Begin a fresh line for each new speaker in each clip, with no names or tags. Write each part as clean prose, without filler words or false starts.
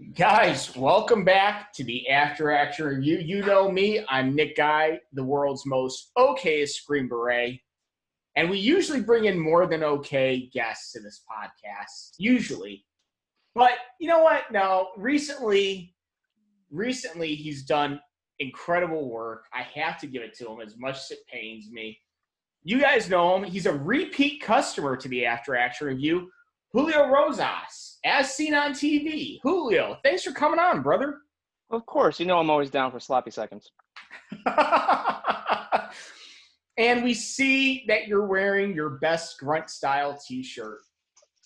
Guys, welcome back to the After Action Review. You know me, I'm Nick Guy, the world's most okayest Green Beret. And we usually bring in more than okay guests to this podcast, usually. But you know what? No, recently he's done incredible work. I have to give it to him as much as it pains me. You guys know him. He's a repeat customer to the After Action Review. Julio Rosas, as seen on TV. Julio, thanks for coming on, brother.
Of course, I'm always down for sloppy seconds.
And we see that you're wearing your best Grunt Style t-shirt.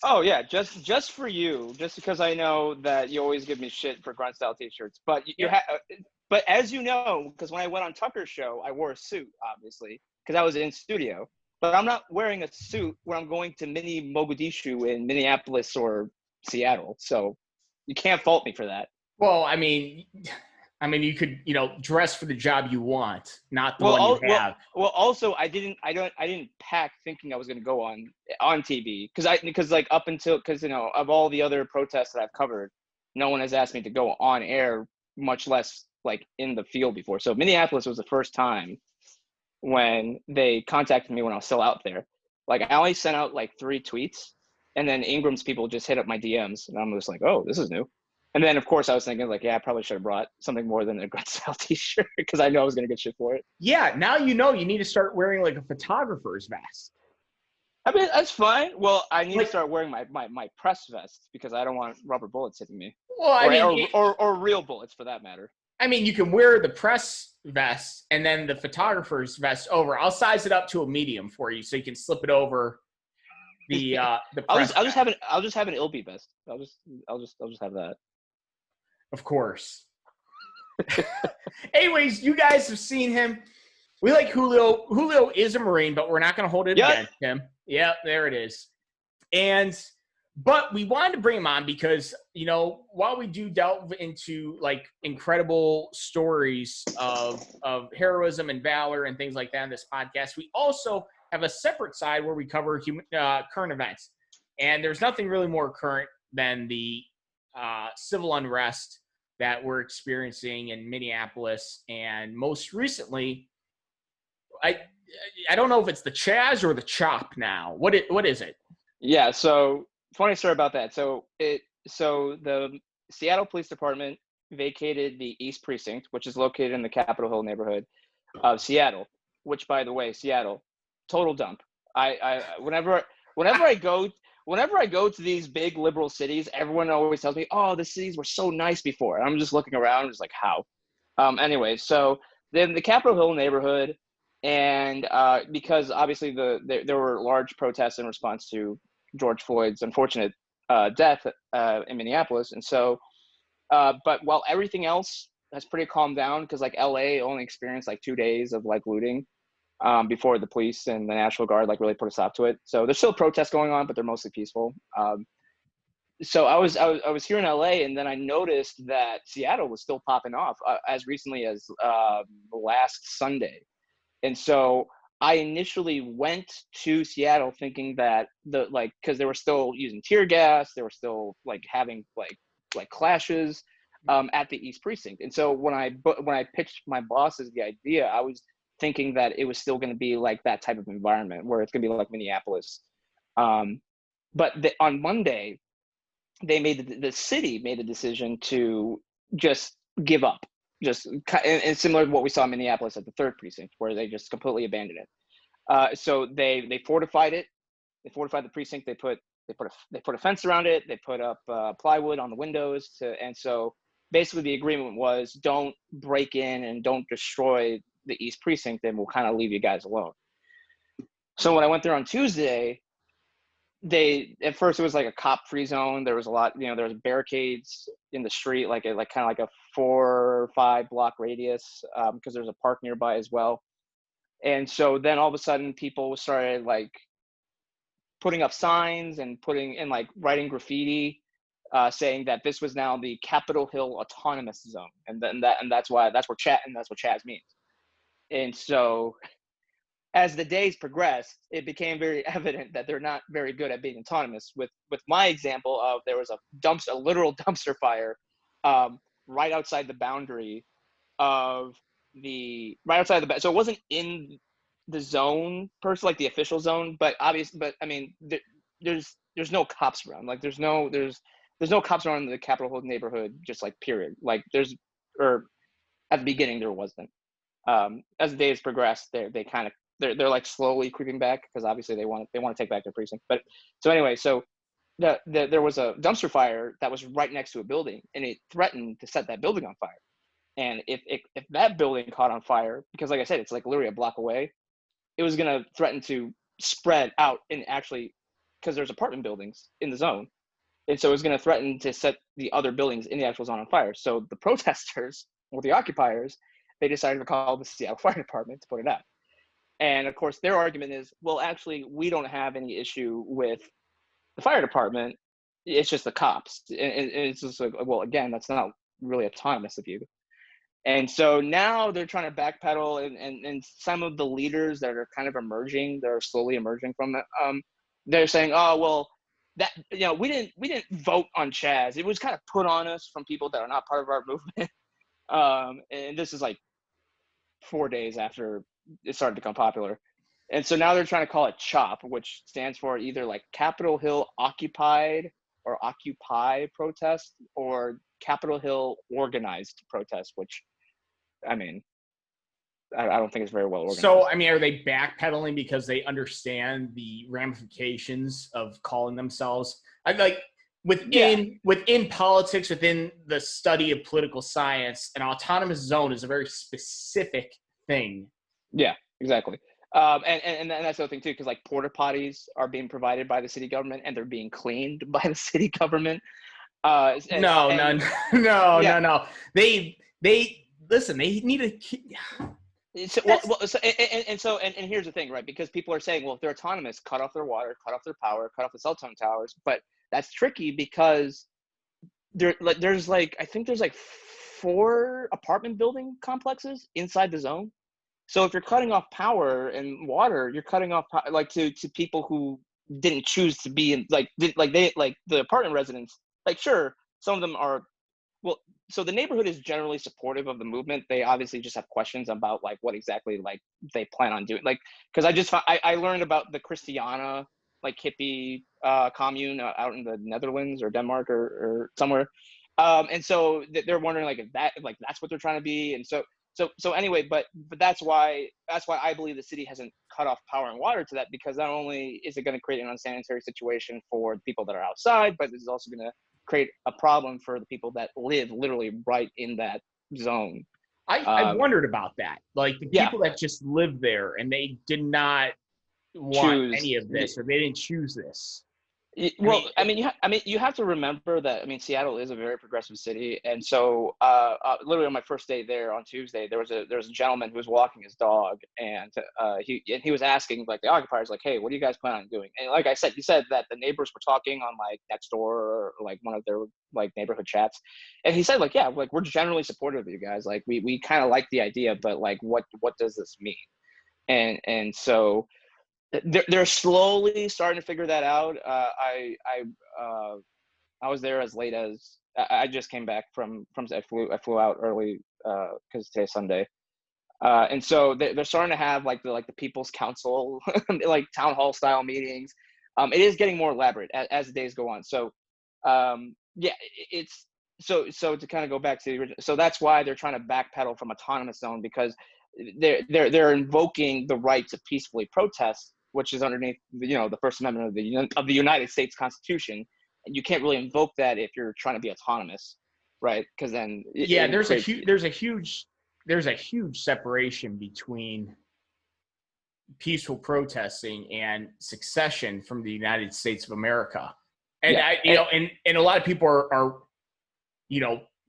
Oh yeah, just for you, just because I know that you always give me shit for Grunt Style t-shirts. But but as you know, because when I went on Tucker's show, I wore a suit, obviously, because I was in studio. But I'm not wearing a suit when I'm going to Mini Mogadishu in Minneapolis or Seattle. So you can't fault me for that.
Well, I mean, you could, dress for the job you want, not the one you have.
Well, also, I didn't pack thinking I was going to go on TV because of all the other protests that I've covered, no one has asked me to go on air, much less like in the field before. So Minneapolis was the first time when they contacted me when I was still out there. Like I only sent out like 3 tweets, and then Ingram's people just hit up my DMs, and I'm just like, oh, this is new. And then of course I was thinking like, yeah, I probably should have brought something more than a Grunt Style t-shirt because I know I was gonna get shit for it.
Yeah, now you need to start wearing like a photographer's vest.
I mean, that's fine. Well, I need to start wearing my press vest because I don't want rubber bullets hitting me.
Well,
or real bullets for that matter.
I mean, you can wear the press vest and then the photographer's vest over. I'll size it up to a medium for you so you can slip it over the press.
I'll just have an Ilby vest. I'll just have that.
Of course. Anyways, you guys have seen him. We like Julio. Julio is a Marine, but we're not going to hold it against him. Yeah, there it is. But we wanted to bring him on because, while we do delve into like incredible stories of heroism and valor and things like that in this podcast, we also have a separate side where we cover current events. And there's nothing really more current than the civil unrest that we're experiencing in Minneapolis. And most recently, I don't know if it's the Chaz or the Chop now. What is it?
Yeah, so funny story about that. So the Seattle Police Department vacated the East Precinct, which is located in the Capitol Hill neighborhood of Seattle, which, by the way, Seattle, total dump. Whenever I go to these big liberal cities, everyone always tells me, "Oh, the cities were so nice before." And I'm just looking around, just like, how? Anyway, so then the Capitol Hill neighborhood, and because obviously there were large protests in response to George Floyd's unfortunate death in Minneapolis, and so, but while everything else has pretty calmed down, because like LA only experienced like 2 days of like looting before the police and the National Guard like really put a stop to it. So there's still protests going on, but they're mostly peaceful. So I was here in LA, and then I noticed that Seattle was still popping off as recently as last Sunday, and so I initially went to Seattle thinking that because they were still using tear gas, they were still like having like clashes at the East Precinct. And so when I pitched my bosses the idea, I was thinking that it was still going to be like that type of environment where it's going to be like Minneapolis. But on Monday, the city made a decision to just give up. And similar to what we saw in Minneapolis at the 3rd precinct, where they just completely abandoned it. So they fortified it. They fortified the precinct. They put a fence around it. They put up plywood on the windows. And so basically the agreement was, don't break in and don't destroy the East Precinct, and we'll kind of leave you guys alone. So when I went there on Tuesday, at first it was like a cop-free zone. There was a lot, there was barricades in the street, kind of like a 4 or 5 block radius, because there's a park nearby as well. And so then all of a sudden people started like putting up signs and writing graffiti, saying that this was now the Capitol Hill Autonomous Zone, and that's where Chaz means. And so as the days progressed, it became very evident that they're not very good at being autonomous. With my example of there was a literal dumpster fire right outside the boundary of so it wasn't in the zone like the official zone, but I mean, there's no cops around. Like there's no cops around the Capitol Hill neighborhood, just like period. Like or at the beginning there wasn't. As the days progressed, they're like slowly creeping back because obviously they want to take back their precinct. But so anyway, so there was a dumpster fire that was right next to a building, and it threatened to set that building on fire. And if that building caught on fire, because like I said, it's like literally a block away, it was going to threaten to spread out and actually, because there's apartment buildings in the zone. And so it was going to threaten to set the other buildings in the actual zone on fire. So the protesters or the occupiers, they decided to call the Seattle Fire Department to put it out. And of course, their argument is, well, actually, we don't have any issue with the fire department. It's just the cops. And it's just like, well, again, that's not really autonomous of you. And so now they're trying to backpedal, and some of the leaders that are kind of emerging, that are slowly emerging from it, they're saying, oh, well, that, we didn't vote on Chaz. It was kind of put on us from people that are not part of our movement. And this is like 4 days after it started to become popular. And so now they're trying to call it CHOP, which stands for either like Capitol Hill Occupied or Occupy protest, or Capitol Hill Organized protest, which, I mean, I don't think it's very well organized.
So, I mean, are they backpedaling because they understand the ramifications of calling themselves? Within politics, within the study of political science, an autonomous zone is a very specific thing.
Yeah, exactly. And that's the other thing too, because like porta potties are being provided by the city government and they're being cleaned by the city government.
No. They listen. They need to.
So here's the thing, right? Because people are saying, well, if they're autonomous, cut off their water, cut off their power, cut off the cell phone towers. But that's tricky because there's I think there's 4 apartment building complexes inside the zone. So if you're cutting off power and water, you're cutting off to people who didn't choose to be in the apartment residents. Like, sure, some of them are. Well, so the neighborhood is generally supportive of the movement. They obviously just have questions about what exactly they plan on doing. Because I learned about the Christiana hippie commune out in the Netherlands or Denmark or somewhere, and so they're wondering if that's what they're trying to be. And so anyway, but that's why I believe the city hasn't cut off power and water to that, because not only is it going to create an unsanitary situation for the people that are outside, but it's also going to create a problem for the people that live literally right in that zone.
I wondered about that. The people that just live there and they did not want any of this, or they didn't choose this.
Well, you have to remember that. Seattle is a very progressive city, and so literally on my first day there on Tuesday, there was a gentleman who was walking his dog, and he was asking the occupiers hey, what do you guys plan on doing? And like I said, he said that the neighbors were talking on Nextdoor or one of their neighborhood chats, and he said yeah, we're generally supportive of you guys. We kind of like the idea, but what does this mean? And so. They're slowly starting to figure that out. I was there as late as I just came back from I flew out early because today's Sunday, and so they're starting to have the People's Council town hall style meetings. It is getting more elaborate as the days go on. So it's so to kind of go back to the original. So that's why they're trying to backpedal from autonomous zone, because they're invoking the right to peacefully protest, which is underneath the First Amendment of the United States Constitution, and you can't really invoke that if you're trying to be autonomous, right? Because then
there's a huge separation between peaceful protesting and secession from the United States of America, and and a lot of people are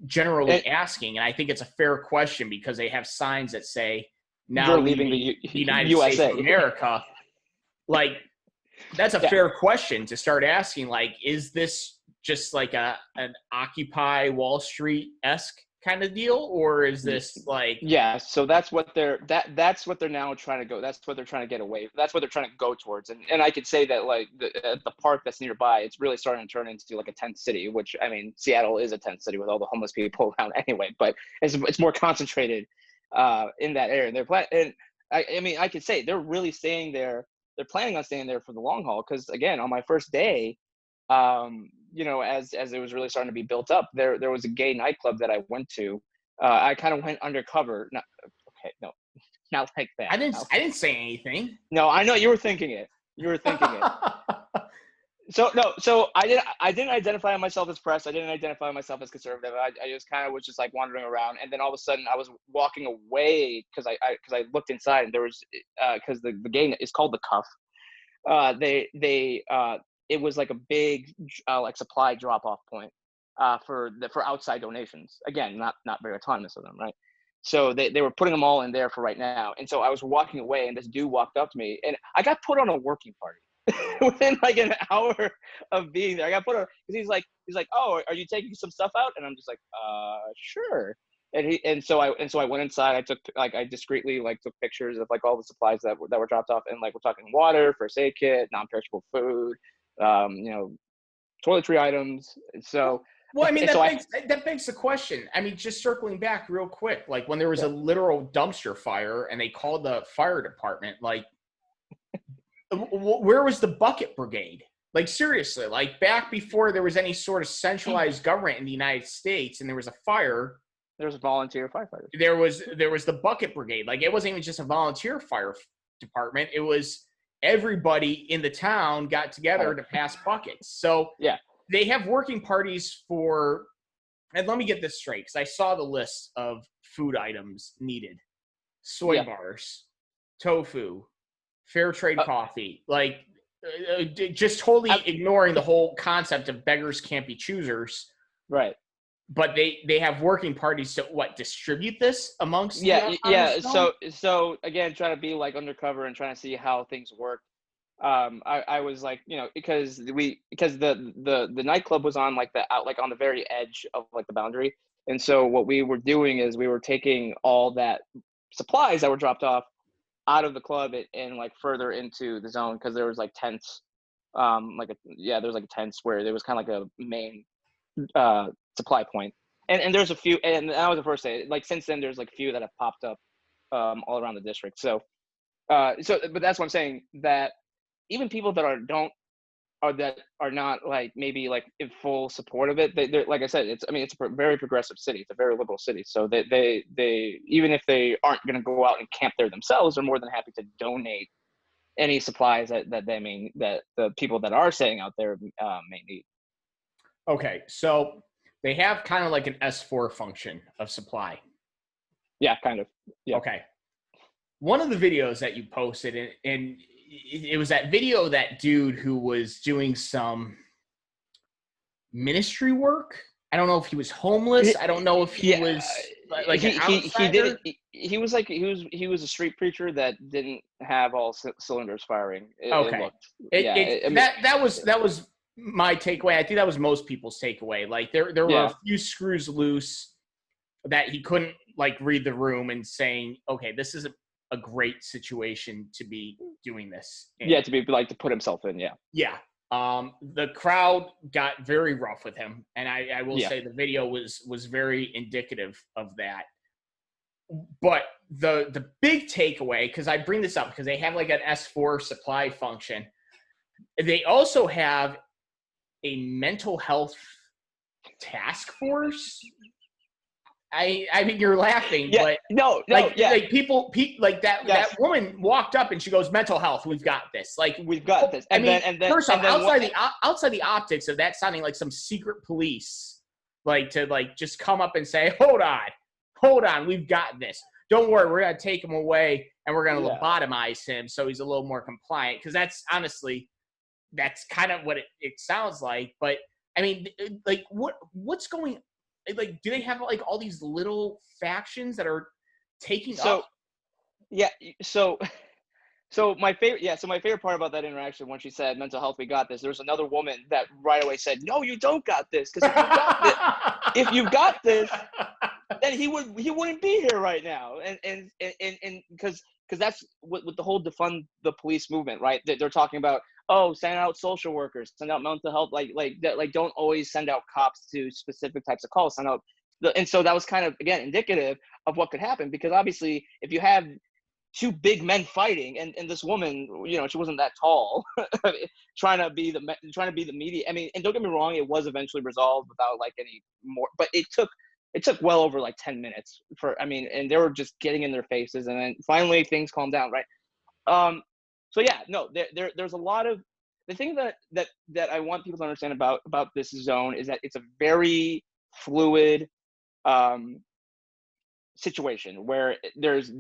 generally asking, and I think it's a fair question because they have signs that say now
you're leaving the
United
USA.
States of America. That's a fair question to start asking. Is this just an Occupy Wall Street-esque kind of deal, or is this like?
Yeah, so that's what they're now trying to go. That's what they're trying to get away. That's what they're trying to go towards. And I could say that like the park that's nearby, it's really starting to turn into like a tent city. Which I mean, Seattle is a tent city with all the homeless people around anyway. But it's more concentrated in that area. And I mean, I could say they're really staying there. They're planning on staying there for the long haul. Because again, on my first day, you know, as it was really starting to be built up, there was a gay nightclub that I went to. I kind of went undercover. No, not like that.
I didn't say anything.
No, I know you were thinking it. So I didn't identify myself as press. I didn't identify myself as conservative. I just kind of was just like wandering around, and then all of a sudden I was walking away because I looked inside, and there was because the gate is called the Cuff. It was like a big like supply drop off point for outside donations. Again, not very autonomous of them, right? So they were putting them all in there for right now. And so I was walking away, and this dude walked up to me, and I got put on a working party within like an hour of being there. I got put on because he's like, oh, are you taking some stuff out? And I'm just like, sure. And so I went inside. I discreetly like took pictures of like all the supplies that were dropped off, and like we're talking water, first aid kit, non-perishable food, you know, toiletry items. So.
Well, I mean, that begs the question. I mean, just circling back real quick, like when there was a literal dumpster fire and they called the fire department, like, where was the bucket brigade? Like, seriously, like back before there was any sort of centralized government in the United States and there was a fire.
There was a volunteer firefighter.
There was the bucket brigade. Like, it wasn't even just a volunteer fire department. It was everybody in the town got together to pass buckets. So
yeah.
They have working parties for, and let me get this straight, because I saw the list of food items needed. Soy bars, tofu, fair trade coffee, like just totally ignoring the whole concept of beggars can't be choosers.
Right.
But they have working parties to distribute this amongst
So again, trying to be like undercover and trying to see how things work. I was like, you know, because the nightclub was on like on the very edge of like the boundary, and so what we were doing is we were taking all that supplies that were dropped off out of the club and like further into the zone, because there was like tents, there was like tents where there was kind of like a main supply point, and there's a few, and that was the first day. Like since then, there's like few that have popped up all around the district. So but that's what I'm saying, that even people that are not like maybe like in full support of it, they're like I said, it's a very progressive city. It's a very liberal city. So they even if they aren't going to go out and camp there themselves, are more than happy to donate any supplies that the people that are staying out there may need.
Okay, so they have kind of like an S4 function of supply.
Yeah, kind of. Yeah.
Okay. One of the videos that you posted, and it was that video of that dude who was doing some ministry work. I don't know if he was homeless. I don't know if he was like an outsider.
He was a street preacher that didn't have all cylinders firing.
That was my takeaway. I think that was most people's takeaway. Like there were a few screws loose that he couldn't like read the room and saying, okay, this is a great situation to be doing this in.
To be like to put himself in.
The crowd got very rough with him, and I will say the video was very indicative of that. But the big takeaway, because I bring this up because they have like an S4 supply function, they also have a mental health task force. I mean, you're laughing, but people like that woman walked up and she goes, "Mental health, we've got this. Like
we've got this."
First off, outside the optics of that sounding like some secret police, like to like just come up and say, "Hold on, we've got this. Don't worry, we're gonna take him away and we're gonna lobotomize him so he's a little more compliant." Because that's kind of what it sounds like. But I mean, like what's going? Like, do they have like all these little factions that are taking up?
So my favorite part about that interaction, when she said mental health, we got this, there was another woman that right away said, no, you don't got this, because if you've got this, then he wouldn't be here right now. And because that's with the whole defund the police movement, right? They're talking about, oh, send out social workers, send out mental health, like don't always send out cops to specific types of calls, send out and so that was kind of, again, indicative of what could happen, because obviously if you have two big men fighting, and this woman, she wasn't that tall, trying to be the media. I mean, and don't get me wrong, it was eventually resolved without like any more, but it took well over like 10 minutes and they were just getting in their faces, and then finally things calmed down, right? So yeah, no, there's a lot of the thing that I want people to understand about this zone is that it's a very fluid situation where there's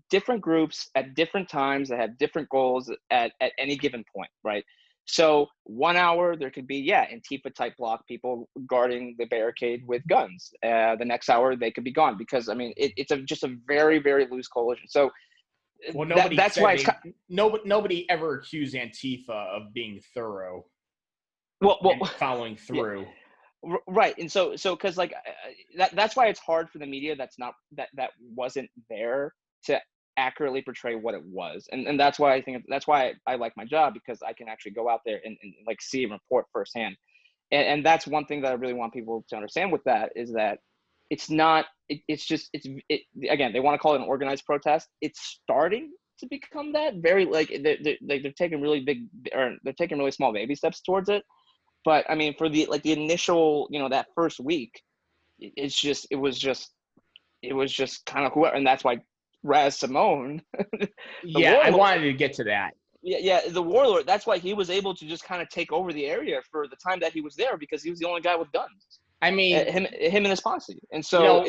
different groups at different times that have different goals at any given point, right? So 1 hour there could be Antifa type block people guarding the barricade with guns. The next hour they could be gone, because it's just a very, very loose coalition. So that's why
nobody ever accused Antifa of being thorough.
Well,
following through.
Yeah. Right. And so because like that's why it's hard for the media that wasn't there to accurately portray what it was. And that's why I like my job, because I can actually go out there and like see and report firsthand. And that's one thing that I really want people to understand with that, is that it's not, again, they want to call it an organized protest. It's starting to become that, very like they're taking really small baby steps towards it. But for the initial, that first week, it was just kind of whoever, and that's why Raz Simone,
warlord, I wanted to get to that.
Yeah, the warlord. That's why he was able to just kind of take over the area for the time that he was there, because he was the only guy with guns. Him and his posse, and so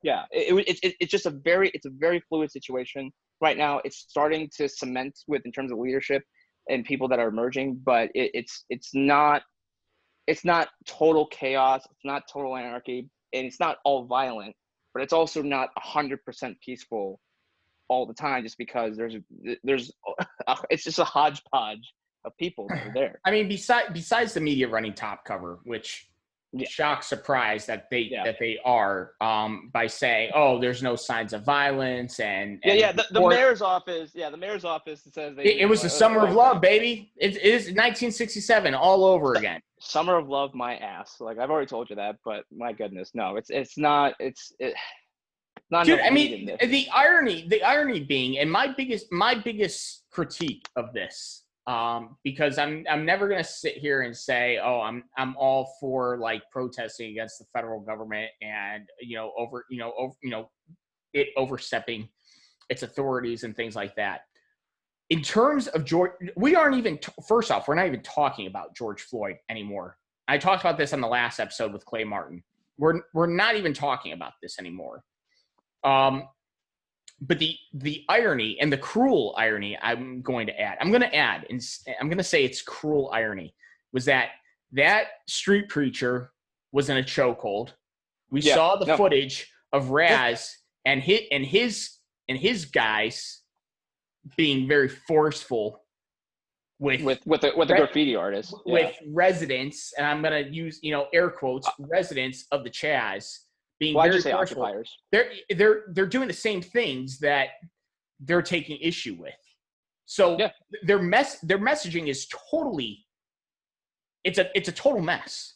yeah, it's just a very fluid situation right now. It's starting to cement in terms of leadership and people that are emerging, but it's not total chaos. It's not total anarchy, and it's not all violent, but it's also not 100% peaceful all the time, just because there's it's just a hodgepodge of people that are there.
Besides the media running top cover, which shock surprise that they are, by saying, oh, there's no signs of violence, and
the mayor's office says
it was the summer of love, baby. It is 1967 all over again.
Summer of love, my ass. Like, I've already told you that, but my goodness, no, it's not. Not.
Dude, the irony being, and my biggest critique of this, because I'm never gonna sit here and say, oh, I'm all for like protesting against the federal government and it overstepping its authorities and things like that. In terms of George, we aren't even first off, we're not even talking about George Floyd anymore. I talked about this on the last episode with Clay Martin. We're not even talking about this anymore. But the irony and the cruel irony I'm going to add, and I'm going to say it's cruel irony, was that street preacher was in a chokehold. We saw the footage of Raz and his guys being very forceful with
the graffiti artist,
with residents, and I'm going to use air quotes, residents of the Chaz. Being very forceful. Occupiers. They're doing the same things that they're taking issue with. So their messaging is totally, it's a total mess.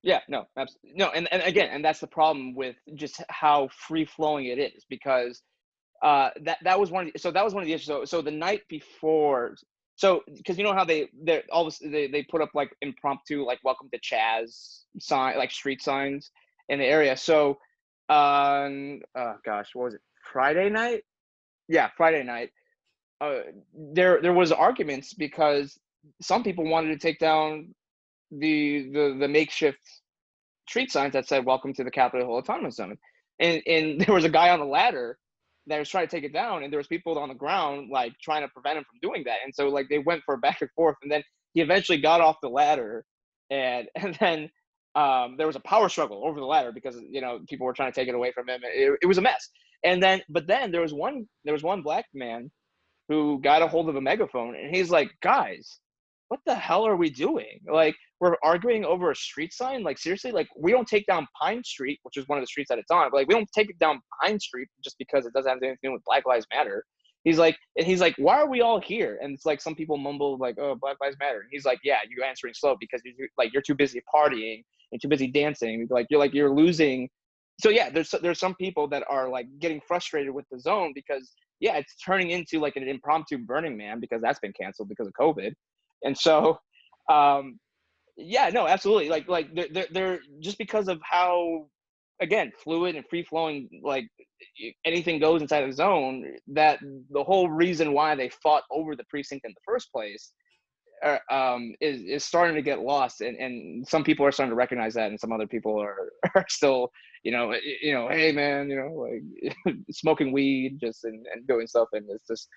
Yeah, no, absolutely. No, and again, and that's the problem with just how free flowing it is, because that was one of the issues. So the night before, because you know how they put up like impromptu, like welcome to Chaz sign, like street signs in the area. So what was it, Friday night? Yeah, Friday night. There was arguments because some people wanted to take down the makeshift street signs that said welcome to the Capitol Hill Autonomous Zone, and there was a guy on the ladder that was trying to take it down, and there was people on the ground like trying to prevent him from doing that. And so like they went for a back and forth, and then he eventually got off the ladder, and then there was a power struggle over the ladder because people were trying to take it away from him. It was a mess. And then there was one black man who got a hold of a megaphone, and he's like, guys, what the hell are we doing? Like, we're arguing over a street sign? Like, seriously? Like, we don't take down Pine Street, which is one of the streets that it's on. But, like, we don't take down Pine Street just because it doesn't have anything to do with Black Lives Matter. He's like, why are we all here? And it's like some people mumble like, oh, Black Lives Matter. And he's like, yeah, you're answering slow because you're too busy partying and too busy dancing. You're losing. So yeah, there's some people that are like getting frustrated with the zone because yeah, it's turning into like an impromptu Burning Man because that's been canceled because of COVID. And so, yeah, no, absolutely. Like they're just because of how, again, fluid and free flowing, like anything goes inside of the zone, that the whole reason why they fought over the precinct in the first place is starting to get lost. And some people are starting to recognize that. And some other people are still, hey man, like smoking weed just and doing stuff. And it's just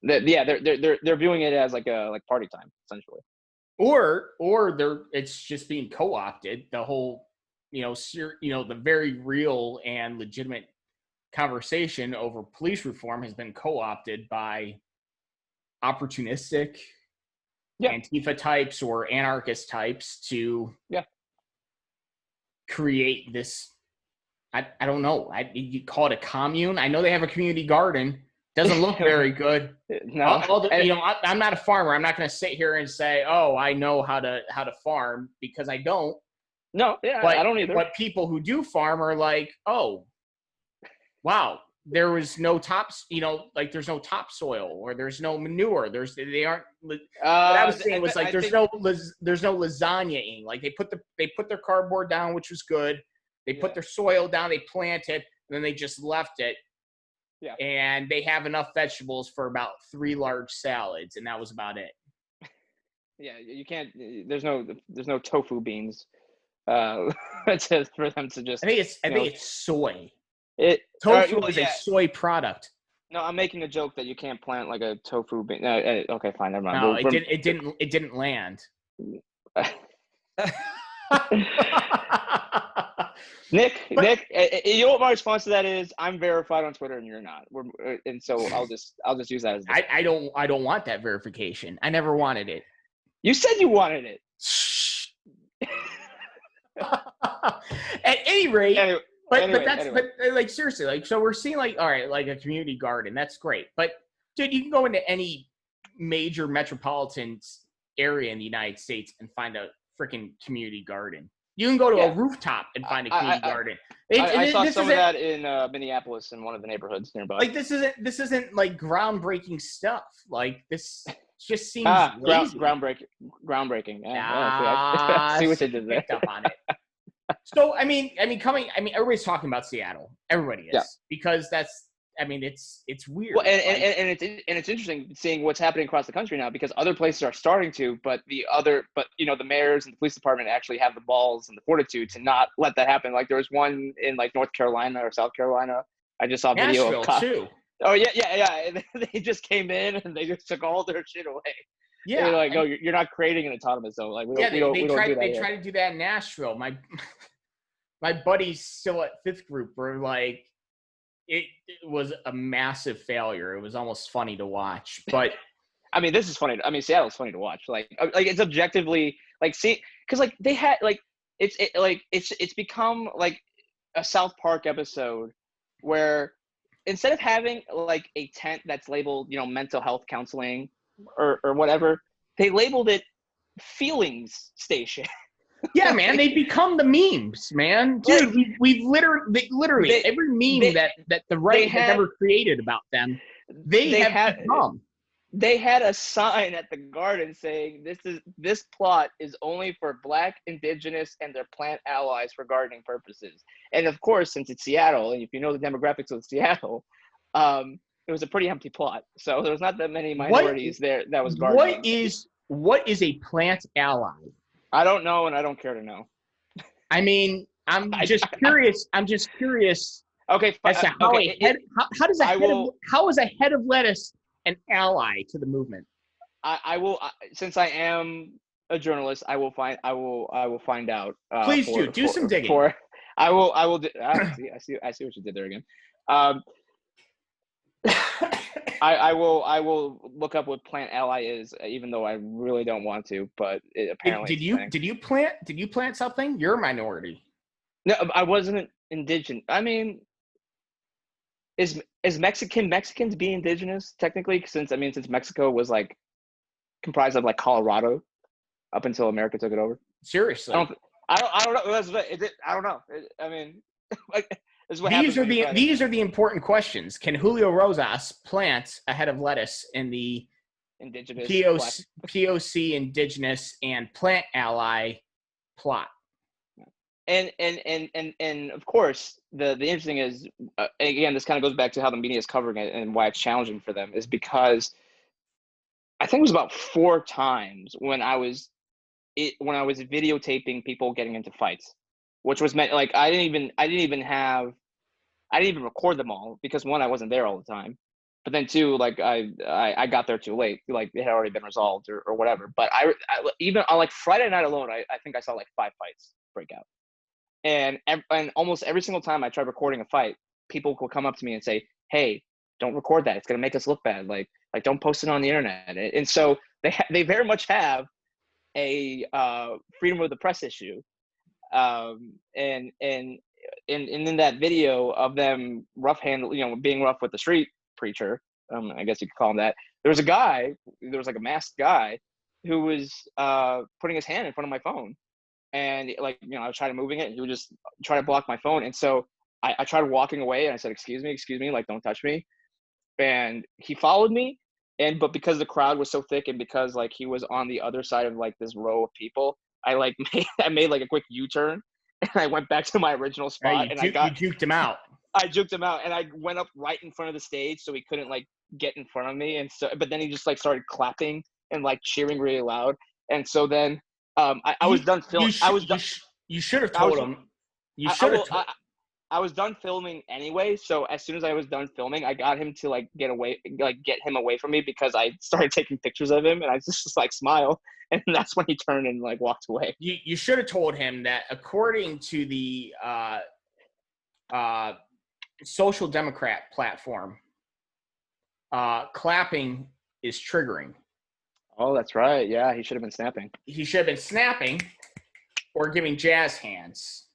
that, yeah, they're viewing it as like party time essentially.
Or it's just being co-opted. The whole, the very real and legitimate conversation over police reform has been co-opted by opportunistic Antifa types or anarchist types to create this. I don't know. You call it a commune. I know they have a community garden. Doesn't look very good.
No,
I'm not a farmer. I'm not going to sit here and say, "Oh, I know how to farm," because I don't.
No, yeah,
but,
I don't either.
But people who do farm are like, "Oh, wow, there was no tops. There's no topsoil or there's no manure. They aren't." What I was saying was there's no lasagna-ing. Like they put their cardboard down, which was good. They put their soil down. They planted, and then they just left it.
Yeah.
And they have enough vegetables for about 3 large salads, and that was about it.
Yeah, you can't. There's no tofu beans, for them to just.
I think it's soy.
Tofu
is a soy product.
No, I'm making a joke that you can't plant like a tofu bean. Okay, fine, never mind.
No, it didn't land.
Nick, you know what my response to that is? I'm verified on Twitter and you're not. And so I'll just use that as.
I don't want that verification. I never wanted it.
You said you wanted it.
At any rate,
anyway.
But like seriously, like so we're seeing like all right, like a community garden. That's great, but dude, you can go into any major metropolitan area in the United States and find a freaking community garden. You can go to a rooftop and find a community garden.
I saw some of that in Minneapolis in one of the neighborhoods nearby.
Like this isn't like groundbreaking stuff. Like this just seems
groundbreaking. I see what you did there.
Picked up on it. So I mean, everybody's talking about Seattle. Everybody is because that's. I mean, it's weird.
Well, and it's interesting seeing what's happening across the country now because other places are starting to, but the mayors and the police department actually have the balls and the fortitude to not let that happen. Like there was one in like North Carolina or South Carolina. I just saw a video of
too.
Oh yeah. And they just came in and they just took all their shit away. Yeah, they're like, no, you're not creating an autonomous zone. Like we don't do that.
They tried to do that in Nashville. My buddies still at fifth group were like. It was a massive failure. It was almost funny to watch, but
I mean, this is funny. I mean, Seattle's funny to watch. Like it's objectively like because like they had like it's become like a South Park episode where instead of having like a tent that's labeled mental health counseling or whatever, they labeled it feelings station.
Yeah, man, they become the memes, man. Dude, we've literally every meme that the right has ever created about them, they have become.
They had a sign at the garden saying this plot is only for Black, Indigenous, and their plant allies for gardening purposes. And of course, since it's Seattle, and if you know the demographics of Seattle, it was a pretty empty plot. So there was not that many minorities there that was gardening.
What is a plant ally?
I don't know, and I don't care to know.
I mean, I'm just curious.
Okay,
as to how is a head of lettuce an ally to the movement?
I will, since I am a journalist, I will find out.
Please do some digging.
I will. I see what you did there again. I will look up what plant ally is, even though I really don't want to. But apparently,
did you plant something? You're a minority.
No, I wasn't indigenous. I mean, is Mexicans be indigenous technically? Since Mexico was like comprised of like Colorado up until America took it over.
Seriously,
I don't know. I don't know. I mean, like, this is what
these
happens.
Are the important questions. Can Julio Rosas plant a head of lettuce in the
indigenous
POC indigenous and plant ally plot?
And of course, the interesting is, again, this kind of goes back to how the media is covering it and why it's challenging for them, is because I think it was about 4 times when I was videotaping people getting into fights, which was meant like I didn't even record them all, because 1, I wasn't there all the time, but then 2, like I got there too late, like it had already been resolved or whatever. But I even on like Friday night alone, I think I saw like 5 fights break out. And almost every single time I tried recording a fight, people will come up to me and say, "Hey, don't record that. It's going to make us look bad. Like don't post it on the internet." And so they very much have a freedom of the press issue. And in that video of them being rough with the street preacher, I guess you could call him that. There was like a masked guy who was putting his hand in front of my phone. And I was trying to moving it, and he would just try to block my phone. And so I tried walking away, and I said, excuse me, like, don't touch me. And he followed me. But because the crowd was so thick, and because like he was on the other side of like this row of people, I made like a quick U-turn, and I went back to my original spot.
You juked him out.
I juked him out, and I went up right in front of the stage so he couldn't like get in front of me. And so, but then he just like started clapping and like cheering really loud. And so then I was done filming.
You should have told him.
I was done filming anyway. So as soon as I was done filming, I got him to get him away from me, because I started taking pictures of him, and I just like smile, and that's when he turned and like walked away.
You should have told him that according to the Social Democrat platform, clapping is triggering.
Oh, that's right. Yeah, he should have been snapping.
He should have been snapping or giving jazz hands.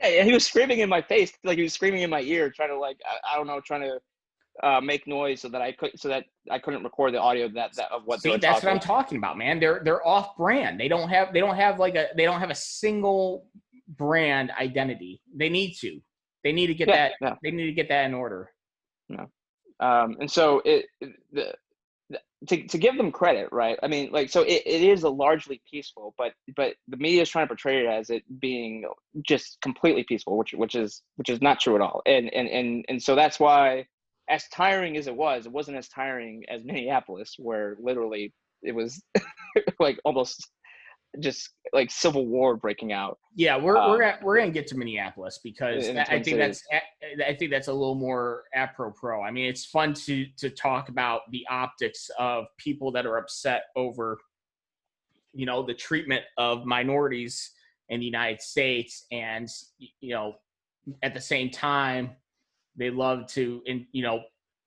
Yeah, he was screaming in my face, like he was screaming in my ear, trying to make noise so that I couldn't record the audio that of what they were
that's
talking.
What I'm talking about, man. They're off brand. They don't have a single brand identity. They need to get that. Yeah. They need to get that in order.
No. And so to give them credit, right? I mean, like, so it is a largely peaceful, but the media is trying to portray it as it being just completely peaceful, which is not true at all. And so that's why, as tiring as it wasn't as tiring as Minneapolis, where literally it was like almost just like civil war breaking out.
Yeah, we're gonna get to Minneapolis, because I think that's a little more apropos. I mean, it's fun to talk about the optics of people that are upset over, the treatment of minorities in the United States, and at the same time, they love to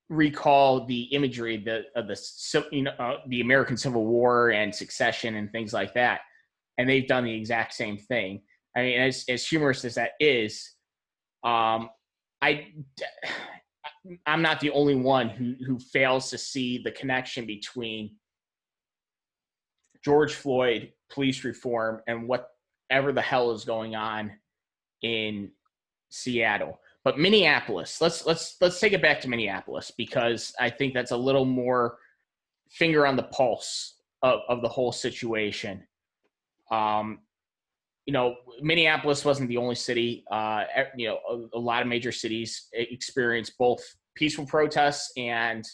recall the imagery of the American Civil War and secession and things like that. And they've done the exact same thing. I mean, as humorous as that is, I'm not the only one who fails to see the connection between George Floyd, police reform, and whatever the hell is going on in Seattle. But Minneapolis, let's take it back to Minneapolis, because I think that's a little more finger on the pulse of the whole situation. Minneapolis wasn't the only city. A lot of major cities experienced both peaceful protests and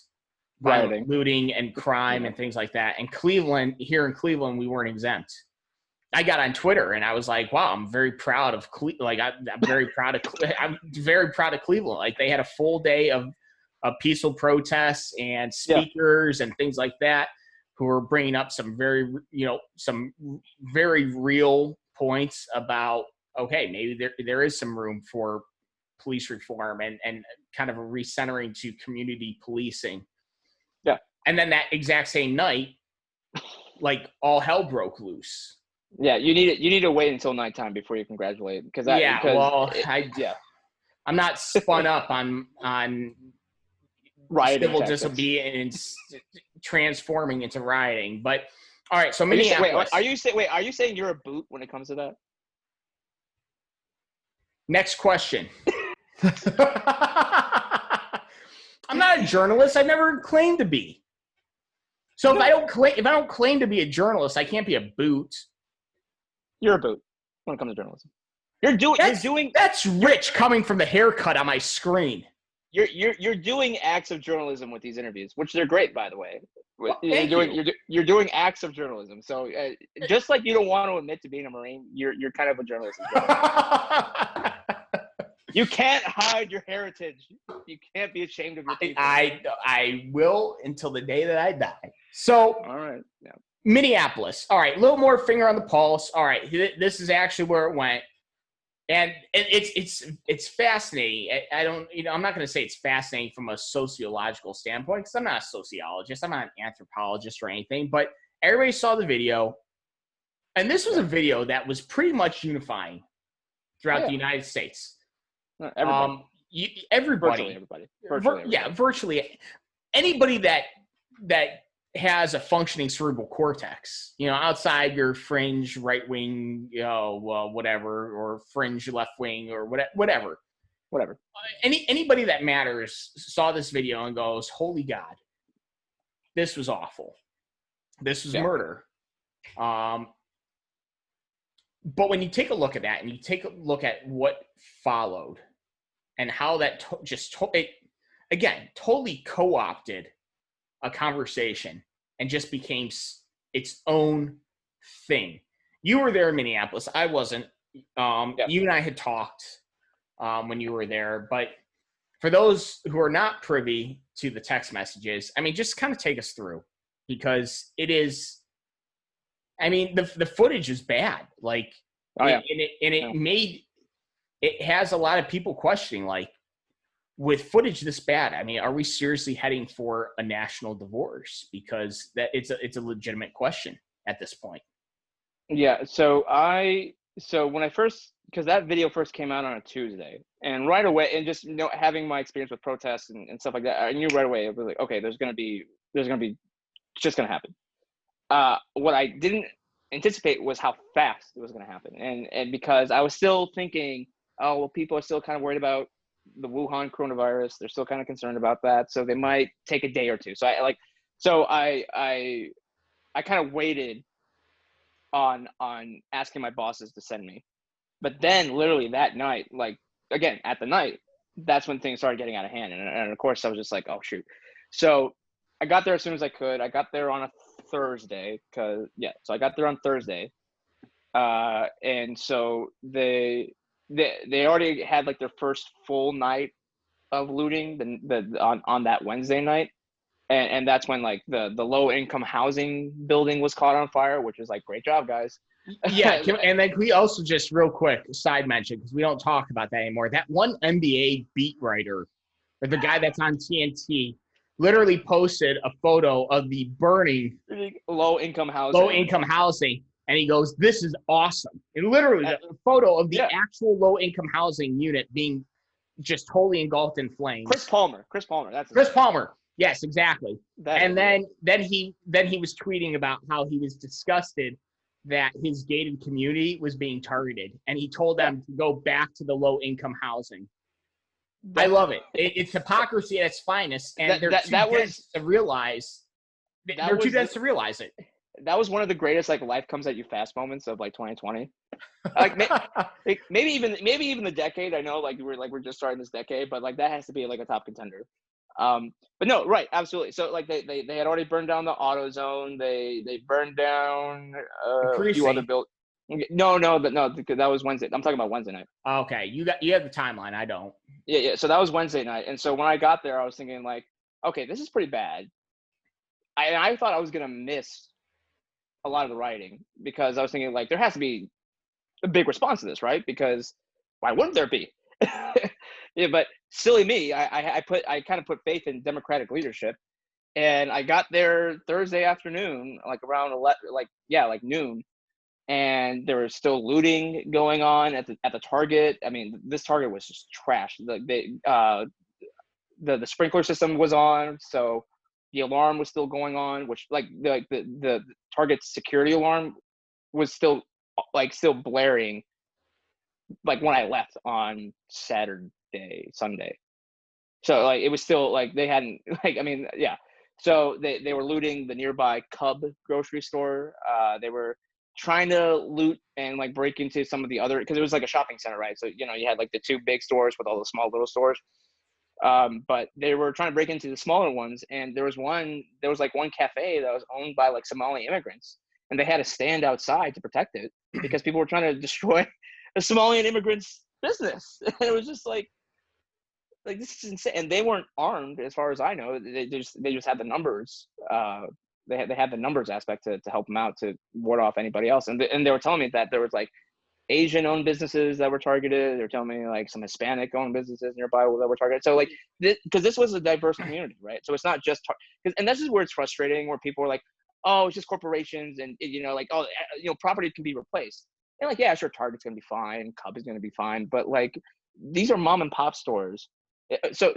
violent looting and crime and things like that. And here in Cleveland, we weren't exempt. I got on Twitter and I was like, wow, I'm very proud of I'm very proud of Cleveland. Like, they had a full day of peaceful protests and speakers and things like that, who were bringing up some very real points about, okay, maybe there is some room for police reform and kind of a recentering to community policing.
Yeah.
And then that exact same night, like all hell broke loose.
Yeah, you need to wait until nighttime before you congratulate
I'm not spun up on
rioting
civil
tactics.
disobedience transforming into rioting. But all right, so Minneapolis.
Are you saying you're a boot when it comes to that?
Next question. I'm not a journalist. I never claimed to be. So if I don't claim to be a journalist, I can't be a boot.
You're a boot when it comes to journalism. That's
rich coming from the haircut on my screen.
You're doing acts of journalism with these interviews, which they're great, by the way.
Well,
you're doing acts of journalism. So just like you don't want to admit to being a Marine, you're kind of a journalist as well. You can't hide your heritage. You can't be ashamed of your people.
I will until the day that I die. So
all right, yeah.
Minneapolis. All right, a little more finger on the pulse. All right, this is actually where it went. And it's fascinating. I'm not going to say it's fascinating from a sociological standpoint because I'm not a sociologist. I'm not an anthropologist or anything. But everybody saw the video, and this was a video that was pretty much unifying throughout the United States.
Everybody.
Everybody.
Virtually everybody.
Virtually anybody that has a functioning cerebral cortex, outside your fringe right wing, whatever, or fringe left wing, or whatever. Anybody that matters saw this video and goes, "Holy God, this was awful. This was murder." But when you take a look at that and you take a look at what followed and how that totally co-opted a conversation and just became its own thing. You were there in Minneapolis. I wasn't. You and I had talked when you were there. But for those who are not privy to the text messages, just kind of take us through, because it is – the footage is bad. It has a lot of people questioning, with footage this bad, are we seriously heading for a national divorce? Because it's a legitimate question at this point.
Yeah. So when because that video first came out on a Tuesday, and right away, and just having my experience with protests and stuff like that, I knew right away it was like, okay, it's just gonna happen. What I didn't anticipate was how fast it was gonna happen, and because I was still thinking, oh well, people are still kind of worried about the Wuhan coronavirus. They're still kind of concerned about that, so they might take a day or two. So I kind of waited on asking my bosses to send me, but then literally that night, at the night, that's when things started getting out of hand, and of course I was just like, oh shoot. So I got there as soon as I could. I got there on a Thursday, so I got there on Thursday, and so they already had their first full night of looting on that Wednesday night, and that's when the low income housing building was caught on fire, which is great job, guys.
Yeah, and then we also just real quick side mention, because we don't talk about that anymore. That one NBA beat writer, or the guy that's on TNT, literally posted a photo of the burning
low income housing. And he goes, "This is awesome." And literally, a photo of the actual low-income housing unit being just totally engulfed in flames. Chris Palmer. That's
Chris Palmer. Yes, exactly. Then he was tweeting about how he was disgusted that his gated community was being targeted, and he told them to go back to the low-income housing. I love it. It's hypocrisy at its finest, and they're too dense to realize. They're too dense to realize it.
That was one of the greatest life comes at you fast moments of 2020. Maybe even the decade. I know we're just starting this decade, but that has to be a top contender. But no, right, absolutely. So they had already burned down the AutoZone. They burned down a few other buildings. No, that was Wednesday. I'm talking about Wednesday night.
Okay, you have the timeline. I don't.
Yeah. So that was Wednesday night, and so when I got there, I was thinking okay, this is pretty bad. I thought I was gonna miss a lot of the writing, because I was thinking there has to be a big response to this, right? Because why wouldn't there be? Yeah, but silly me, I kind of put faith in Democratic leadership, and I got there Thursday afternoon, like around like noon, and there was still looting going on at the Target. I mean, this Target was just trash. The sprinkler system was on, so the alarm was still going on, which the Target's security alarm was still blaring like when I left on Sunday. So like it was still like they hadn't like I mean yeah. So they were looting the nearby Cub grocery store. They were trying to loot and like break into some of the other because it was like a shopping center, right? So you had like the two big stores with all the small little stores. But they were trying to break into the smaller ones, and there was one cafe that was owned by like Somali immigrants, and they had to stand outside to protect it because people were trying to destroy a Somalian immigrant's business. And it was just like this is insane. And they weren't armed, as far as I know. They just had the numbers. They had the numbers aspect to help them out to ward off anybody else. And they were telling me that there was like Asian-owned businesses that were targeted. They're telling me like some Hispanic-owned businesses nearby that were targeted. So like, because this was a diverse community, right? So it's not just and this is where it's frustrating, where people are like, oh, it's just corporations, and property can be replaced. And like, yeah, sure, Target's gonna be fine, Cub is gonna be fine, but like, these are mom and pop stores. Sorry,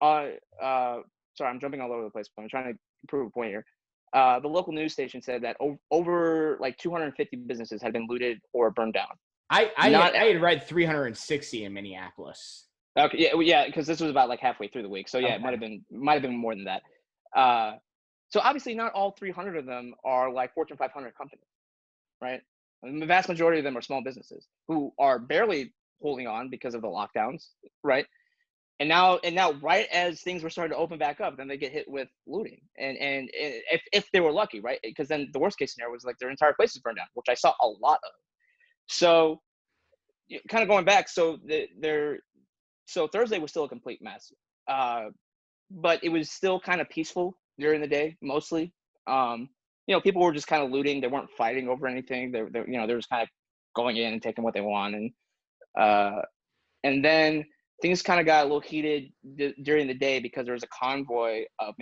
I'm jumping all over the place, but I'm trying to prove a point here. The local news station said that over like 250 businesses had been looted or burned down.
I had read 360 in Minneapolis.
Okay, yeah, because this was about like halfway through the week, so yeah, okay. It might have been more than that. So obviously, not all 300 of them are like Fortune 500 companies, right? I mean, the vast majority of them are small businesses who are barely holding on because of the lockdowns, right? And now, right as things were starting to open back up, then they get hit with looting, and if they were lucky, right? Because then the worst case scenario was like their entire place is burned down, which I saw a lot of. So, kind of going back, so Thursday was still a complete mess, but it was still kind of peaceful during the day, mostly. People were just kind of looting; they weren't fighting over anything. They were just kind of going in and taking what they want, and then things kind of got a little heated during the day because there was a convoy of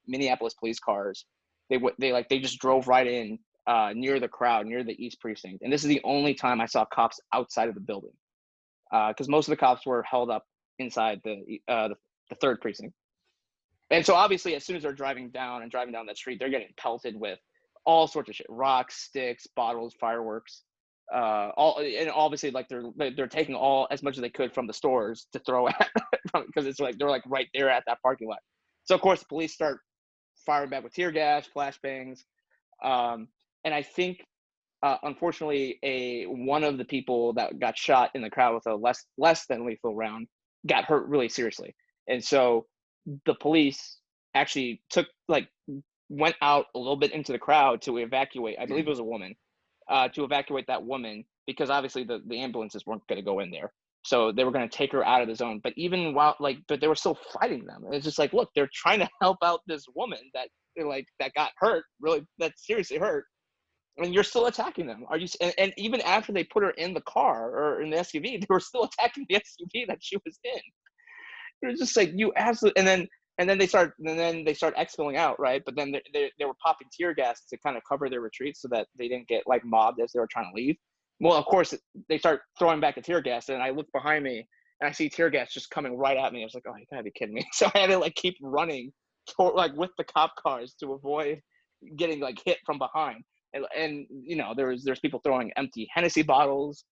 Minneapolis police cars. They just drove right in near the crowd, near the East Precinct. And this is the only time I saw cops outside of the building, because most of the cops were held up inside the third precinct. And so obviously, as soon as they're driving down that street, they're getting pelted with all sorts of shit: rocks, sticks, bottles, fireworks. And obviously, like they're taking as much as they could from the stores to throw at, because it's like they're like right there at that parking lot. So of course, the police start firing back with tear gas, flashbangs, and I think unfortunately one of the people that got shot in the crowd with a less than lethal round got hurt really seriously. And so the police actually went out a little bit into the crowd to evacuate. I believe it was a woman. To evacuate that woman, because obviously the ambulances weren't going to go in there, so they were going to take her out of the zone. But even but they were still fighting them. It's just like, look, they're trying to help out this woman that got hurt, really, that's seriously hurt, and you're still attacking them. Are you? And even after they put her in the car or in the SUV, they were still attacking the SUV that she was in. It was just like, you absolutely. And then they start exfilling out, right? But then they were popping tear gas to kind of cover their retreat so that they didn't get like mobbed as they were trying to leave. Well, of course, they start throwing back the tear gas, and I look behind me and I see tear gas just coming right at me. I was like, oh, you gotta be kidding me. So I had to like keep running with the cop cars to avoid getting like hit from behind. And there's people throwing empty Hennessy bottles,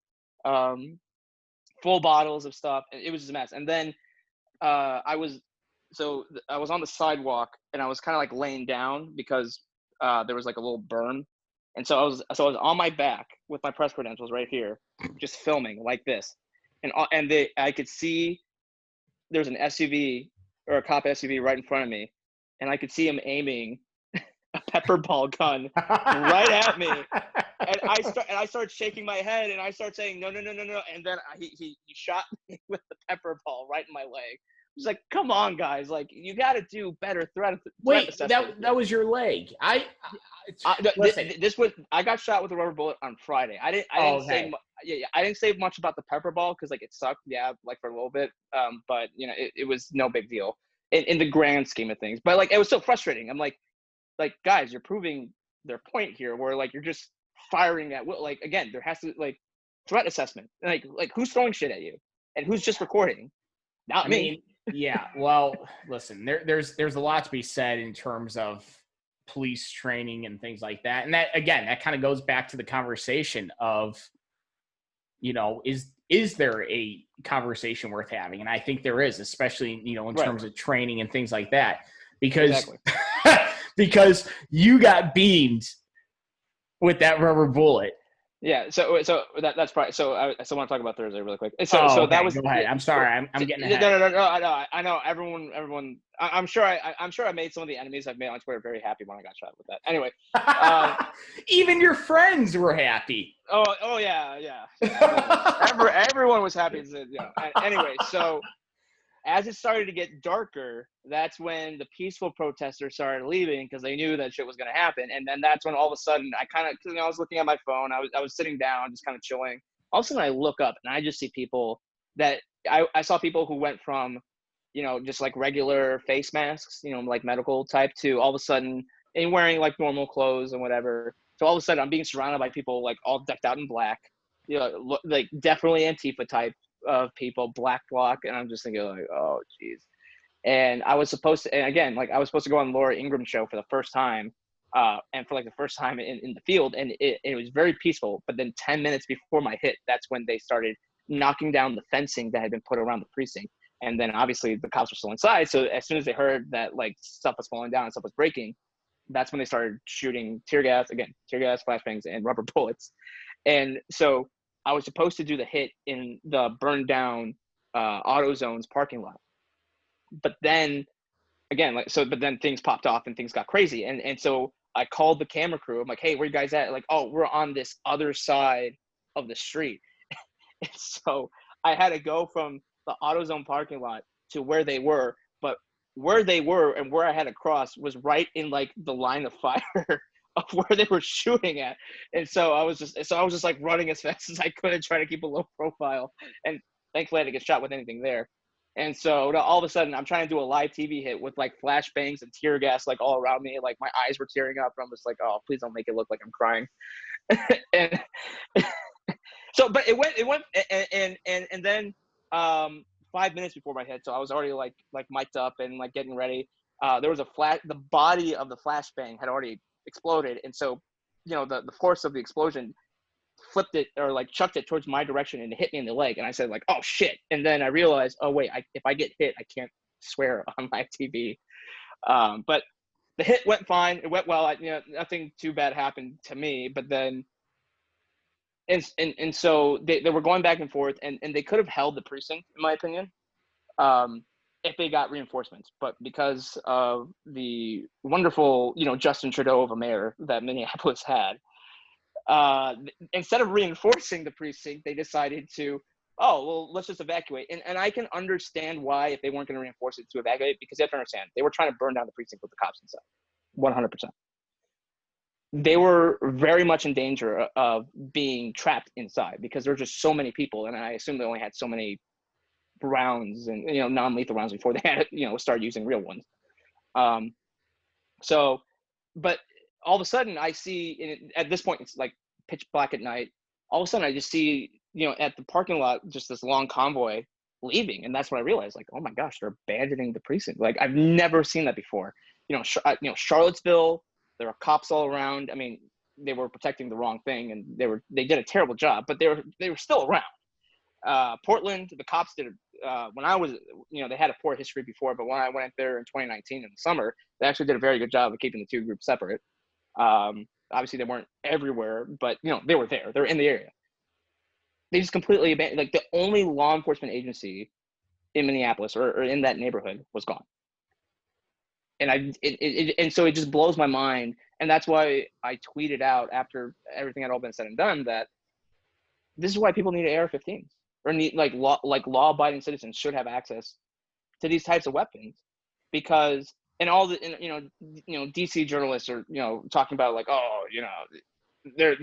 full bottles of stuff. And it was just a mess. And then I was on the sidewalk, and I was kind of like laying down because there was like a little berm. And so I was on my back with my press credentials right here, just filming like this. And I could see there's an SUV or a cop SUV right in front of me, and I could see him aiming a pepper ball gun right at me. And I started shaking my head, and I started saying no. And then he shot me with the pepper ball right in my leg. It's like, come on, guys! Like, you got to do better threat
Wait,
assessment.
that was your leg. Listen.
This was I got shot with a rubber bullet on Friday. I didn't say I didn't say much about the pepper ball because like it sucked, like for a little bit. But it was no big deal in the grand scheme of things. But like it was so frustrating. I'm like guys, you're proving their point here, where like you're just firing at will. Like again, there has to like threat assessment. Like who's throwing shit at you and who's just recording? Not me.
mean, yeah. Well, listen, there's a lot to be said in terms of police training and things like that. And that, again, that kind of goes back to the conversation of, is there a conversation worth having? And I think there is, especially, in terms of training and things like that, because, because you got beamed with that rubber bullet.
Yeah, so that's probably so. I still want to talk about Thursday really quick. So that was.
Go ahead. I'm sorry. I'm getting ahead.
No. I know everyone. I'm sure I made some of the enemies I've made on Twitter very happy when I got shot with that. Anyway,
even your friends were happy.
Oh yeah. Everyone was happy. Anyway, so as it started to get darker, that's when the peaceful protesters started leaving because they knew that shit was going to happen. And then that's when all of a sudden I was looking at my phone. I was sitting down, just kind of chilling. All of a sudden I look up and I just see people that I saw people who went from, just like regular face masks, like medical type, to all of a sudden and wearing like normal clothes and whatever. So all of a sudden I'm being surrounded by people like all decked out in black, like definitely Antifa type of people, black bloc, and I'm just thinking like, oh geez. And I was supposed to, and again, like I was supposed to go on Laura Ingram's show for the first time, and for like the first time in the field, and it was very peaceful. But then 10 minutes before my hit, that's when they started knocking down the fencing that had been put around the precinct. And then obviously the cops were still inside, so as soon as they heard that like stuff was falling down and stuff was breaking, that's when they started shooting tear gas, flashbangs, and rubber bullets. And so I was supposed to do the hit in the burned down AutoZone's parking lot. But then again, but then things popped off and things got crazy. And so I called the camera crew. I'm like, hey, where you guys at? Like, oh, we're on this other side of the street. And so I had to go from the AutoZone parking lot to where they were. But where they were and where I had to cross was right in like the line of fire of where they were shooting at. And so I was just like running as fast as I could and trying to keep a low profile. And thankfully I didn't get shot with anything there. And so all of a sudden I'm trying to do a live TV hit with like flashbangs and tear gas like all around me. Like my eyes were tearing up. And I'm just like, oh, please don't make it look like I'm crying. And so, but it went, and then 5 minutes before my hit, so I was already like mic'd up and like getting ready. There was the body of the flashbang had already exploded, and so the force of the explosion flipped it or like chucked it towards my direction and it hit me in the leg, and I said like, oh shit. And then I realized, oh wait, if I get hit, I can't swear on live TV. But the hit went fine, it went well. Nothing too bad happened to me. But then and so they were going back and forth, and they could have held the precinct, in my opinion, if they got reinforcements. But because of the wonderful, Justin Trudeau of a mayor that Minneapolis had, instead of reinforcing the precinct, they decided to, oh, well, let's just evacuate. And I can understand why, if they weren't going to reinforce it, to evacuate, because you have to understand, they were trying to burn down the precinct with the cops inside, 100%. They were very much in danger of being trapped inside because there were just so many people, and I assume they only had so many rounds and non-lethal rounds before they had start using real ones. So, but all of a sudden I see, at this point it's like pitch black at night. All of a sudden I just see at the parking lot just this long convoy leaving, and that's when I realized, like, oh my gosh, they're abandoning the precinct. Like, I've never seen that before. Charlottesville, there are cops all around. I mean, they were protecting the wrong thing, and they did a terrible job, but they were still around. Portland, the cops did when I was, they had a poor history before, but when I went there in 2019 in the summer, they actually did a very good job of keeping the two groups separate. Obviously they weren't everywhere, but they were there. They're in the area. They just completely abandoned. Like, the only law enforcement agency in Minneapolis or in that neighborhood was gone. And and so it just blows my mind. And that's why I tweeted out after everything had all been said and done that this is why people need AR-15s, or need law-abiding citizens should have access to these types of weapons, because and all the DC journalists are talking about like, oh, they're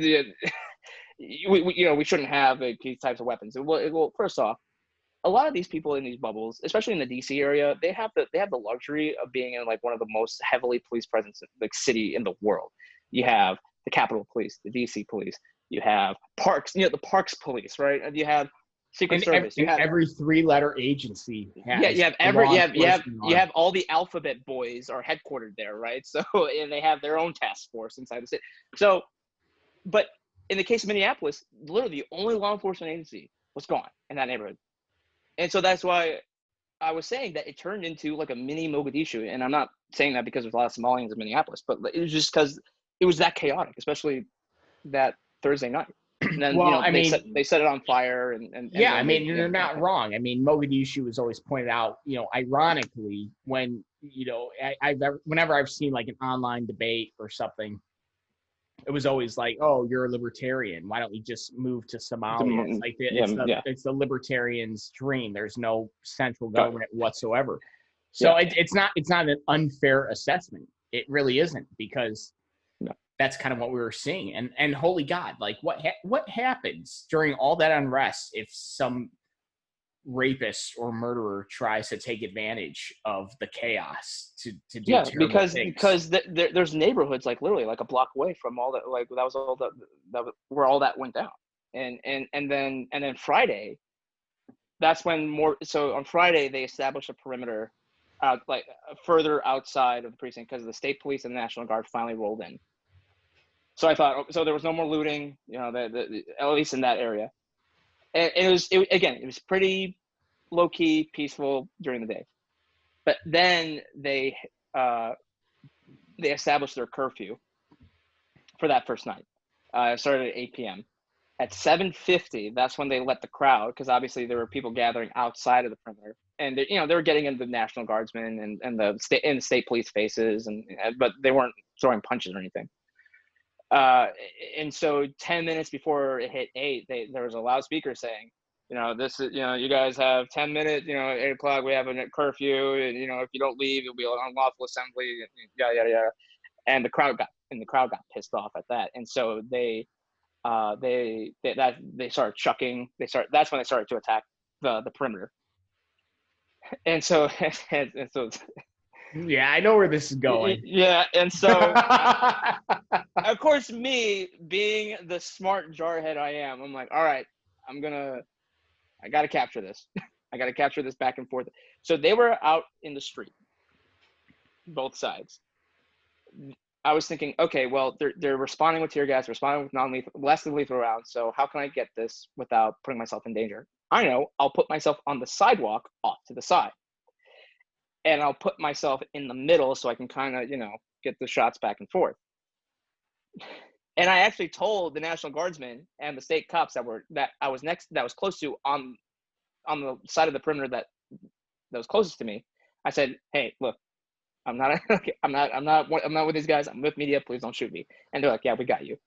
we shouldn't have these types of weapons. Well, first off, a lot of these people in these bubbles, especially in the DC area, they have the luxury of being in like one of the most heavily police presence like city in the world. You have the Capitol Police, the DC Police, you have parks, the Parks Police, right? And you have Secret Service. You have
every 3-letter agency has
you have all the alphabet boys are headquartered there, right? So and they have their own task force inside the city. So, but in the case of Minneapolis, literally the only law enforcement agency was gone in that neighborhood. And so that's why I was saying that it turned into like a mini Mogadishu. And I'm not saying that because there's a lot of Somalians in Minneapolis, but it was just because it was that chaotic, especially that Thursday night. And then, they set it on fire.
You're not wrong. I mean, Mogadishu was always pointed out, ironically, when, whenever I've seen like an online debate or something, it was always like, oh, you're a libertarian. Why don't we just move to Somalia? It's like it's the libertarian's dream. There's no central government whatsoever. So it's not an unfair assessment. It really isn't, because that's kind of what we were seeing. And holy God, like what happens during all that unrest if some rapist or murderer tries to take advantage of the chaos to do terrible things?
Because there's neighborhoods like literally like a block away from all that, like that was where all that went down. And then Friday, that's when so on Friday they established a perimeter like further outside of the precinct, because the state police and the National Guard finally rolled in. So I thought, so there was no more looting, at least in that area. And it was pretty low key, peaceful during the day. But then they established their curfew for that first night. It started at 8 p.m. At 7:50, that's when they let the crowd, because obviously there were people gathering outside of the perimeter, and they were getting into the National Guardsmen and the state police faces, but they weren't throwing punches or anything. And so 10 minutes before it hit 8, there was a loudspeaker saying, this is, you guys have 10 minutes, 8 o'clock, we have a curfew, and, if you don't leave, it'll be an unlawful assembly, yada, yada, yada. And the crowd got pissed off at that. And so they started chucking, that's when they started to attack the perimeter. And so,
yeah, I know where this is going.
Yeah, and so, of course, me being the smart jarhead I am, I'm like, all right, I got to capture this. I got to capture this back and forth. So they were out in the street, both sides. I was thinking, okay, well, they're responding with tear gas, responding with non-lethal, less than lethal rounds. So how can I get this without putting myself in danger? I know, I'll put myself on the sidewalk off to the side. And I'll put myself in the middle so I can kind of, get the shots back and forth. And I actually told the National Guardsmen and the state cops that was close to on the side of the perimeter that was closest to me. I said, hey, look, I'm not with these guys. I'm with media. Please don't shoot me. And they're like, yeah, we got you.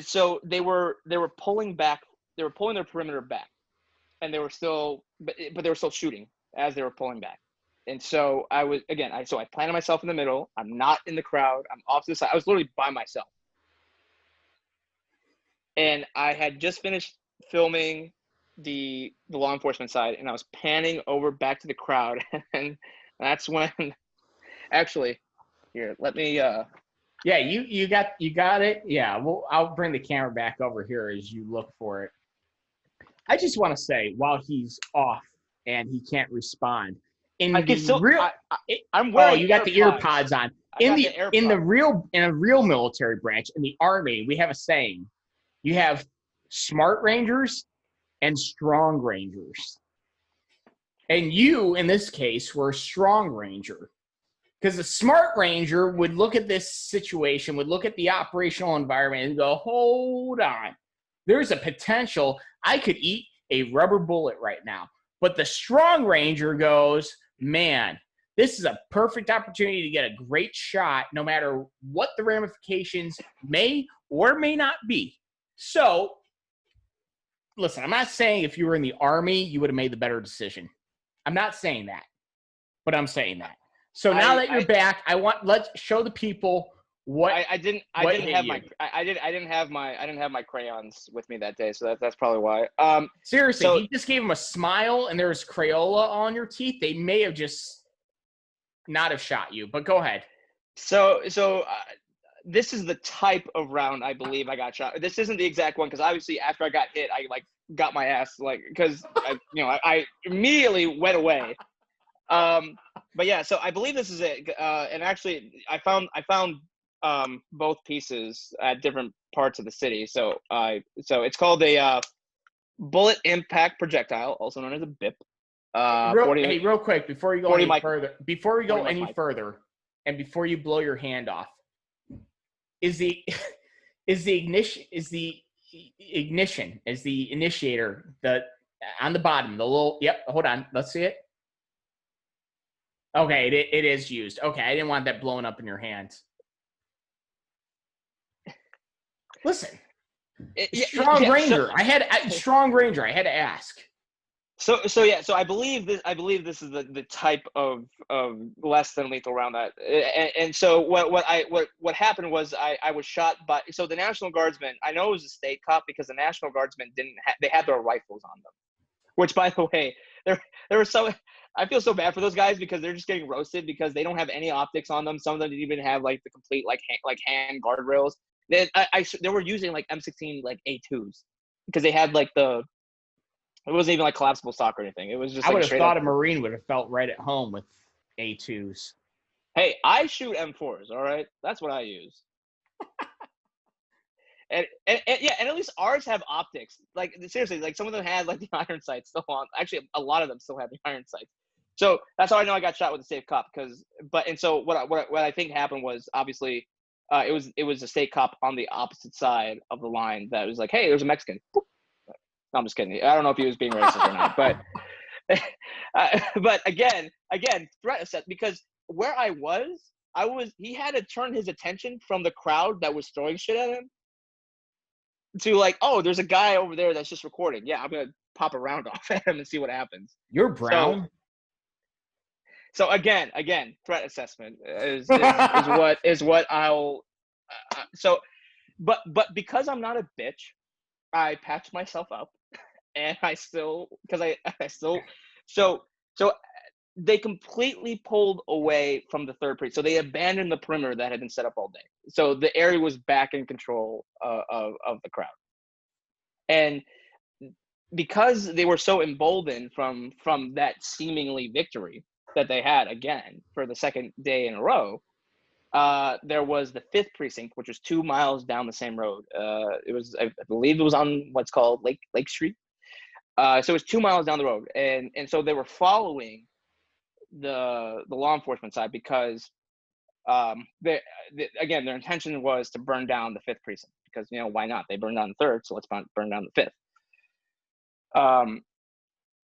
So they were pulling back. They were pulling their perimeter back. And they were still, but they were still shooting as they were pulling back. And so I planted myself in the middle. I'm not in the crowd. I'm off to the side. I was literally by myself. And I had just finished filming the law enforcement side, and I was panning over back to the crowd. And that's when, actually, here, let me.
Yeah, you got it. Yeah, well, I'll bring the camera back over here as you look for it. I just want to say, while he's off and he can't respond, I'm wearing. Oh, you got the earpods on. In a real military branch, in the Army, we have a saying: you have smart Rangers and strong Rangers. And you, in this case, were a strong Ranger, because a smart Ranger would look at this situation, would look at the operational environment, and go, "Hold on, there's a potential I could eat a rubber bullet right now." But the strong Ranger goes, man, this is a perfect opportunity to get a great shot, no matter what the ramifications may or may not be. So listen, I'm not saying if you were in the Army, you would have made the better decision. I'm not saying that, but I'm saying that. So now that you're back, let's show the people what
I didn't have my crayons with me that day, so that's probably why.
Seriously, if you just gave them a smile and there was Crayola on your teeth, they may have just not have shot you. But go ahead.
So this is the type of round I believe I got shot. This isn't the exact one because obviously after I got hit, I like got my ass because I immediately went away. But yeah, so I believe this is it. And actually, I found both pieces at different parts of the city. So it's called a bullet impact projectile, also known as a BIP.
Real quick, before you go any further, and before you blow your hand off, is the initiator on the bottom, the little, hold on, let's see it. Okay, it is used. Okay, I didn't want that blowing up in your hands. Listen, Strong Ranger. I had to ask.
So I believe this is the type of less than lethal round that, and so what happened was I was shot by, so the National Guardsmen, I know it was a state cop because the National Guardsmen they had their rifles on them, which by the way, there were so, I feel so bad for those guys because they're just getting roasted because they don't have any optics on them. Some of them didn't even have like the complete hand guardrails. They were using like M16 like A2s because they had like it wasn't even like collapsible stock or anything. It was just.
I would have thought a Marine would have felt right at home with A2s.
Hey, I shoot M4s. All right, that's what I use. and at least ours have optics. Like seriously, like some of them had like the iron sights still on. Actually, a lot of them still have the iron sights. So that's how I know I got shot with a safe cop. So what I think happened was obviously it was a state cop on the opposite side of the line that was like, hey, there's a Mexican. No, I'm just kidding. I don't know if he was being racist or not, but again, threat assessment, because where I was, he had to turn his attention from the crowd that was throwing shit at him to like, oh, there's a guy over there that's just recording. Yeah, I'm gonna pop a round off at him and see what happens.
You're brown.
So again, threat assessment is what I'll. But because I'm not a bitch, I patched myself up, and so they completely pulled away from the third precinct. So they abandoned the perimeter that had been set up all day. So the area was back in control of the crowd, and because they were so emboldened from that seemingly victory that they had again for the second day in a row, there was the 5th precinct, which was 2 miles down the same road. It was, I believe it was on what's called Lake Street. So it was 2 miles down the road. And so they were following the law enforcement side because again, their intention was to burn down the 5th precinct because, why not? They burned down the 3rd, so let's burn down the 5th.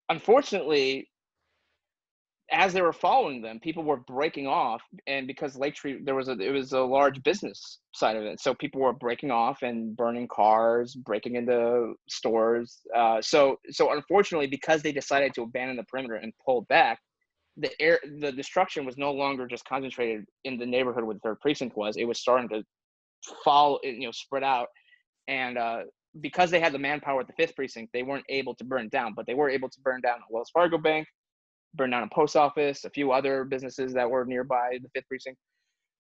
Unfortunately, as they were following them, people were breaking off, and because Lake Street, it was a large business side of it, so people were breaking off and burning cars, breaking into stores. So unfortunately, because they decided to abandon the perimeter and pull back, the destruction was no longer just concentrated in the neighborhood where the 3rd precinct was. It was starting to fall, spread out, and because they had the manpower at the 5th precinct, they weren't able to burn down, but they were able to burn down a Wells Fargo bank, burn down a post office, a few other businesses that were nearby the 5th precinct.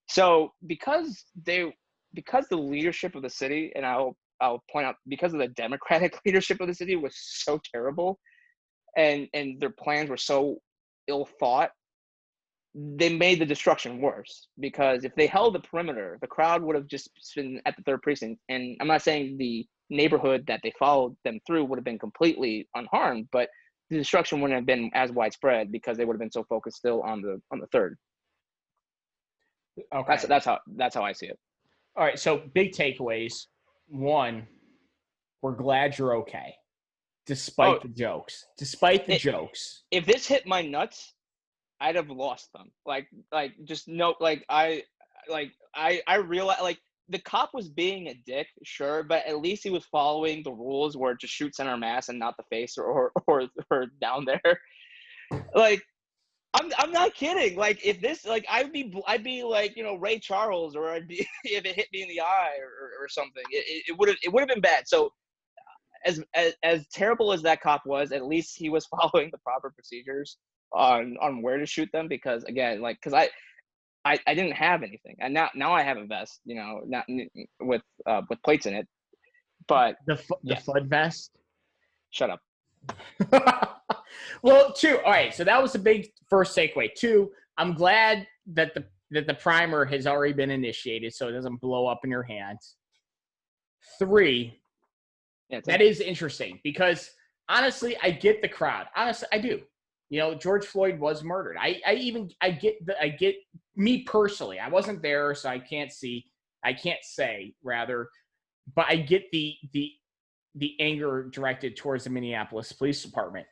So because the leadership of the city, and I'll point out, because of the Democratic leadership of the city was so terrible, and their plans were so ill thought, they made the destruction worse. Because if they held the perimeter, the crowd would have just been at the 3rd precinct, and I'm not saying the neighborhood that they followed them through would have been completely unharmed, but the destruction wouldn't have been as widespread because they would have been so focused still on the 3rd.
Okay,
that's how I see it.
All right, so big takeaways. 1, we're glad you're okay, despite the jokes.
If this hit my nuts, I'd have lost them. I realize, the cop was being a dick, sure, but at least he was following the rules where to shoot center mass and not the face or down there. Like, I'm not kidding. Like, if this, like, I'd be like, you know, Ray Charles, or I'd be if it hit me in the eye or something. It would have been bad. So as terrible as that cop was, at least he was following the proper procedures on where to shoot them, because again, like, because I didn't have anything, and now I have a vest, you know, not with plates in it, but
the FUD vest.
Shut up.
Well, two. All right, so that was the big first takeaway. Two, I'm glad that the primer has already been initiated, so it doesn't blow up in your hands. Three, that is interesting, because honestly, I get the crowd. Honestly, I do. You know, George Floyd was murdered. I get me personally. I wasn't there, so I can't say, but I get the anger directed towards the Minneapolis Police Department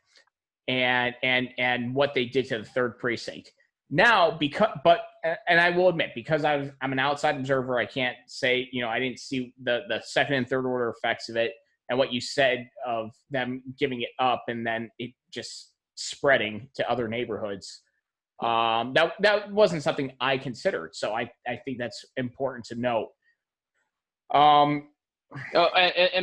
and what they did to the 3rd precinct. Now, and I will admit, because I'm an outside observer, I can't say, you know, I didn't see the 2nd and 3rd order effects of it, and what you said of them giving it up and then it just spreading to other neighborhoods. That wasn't something I considered. So I think that's important to note.
And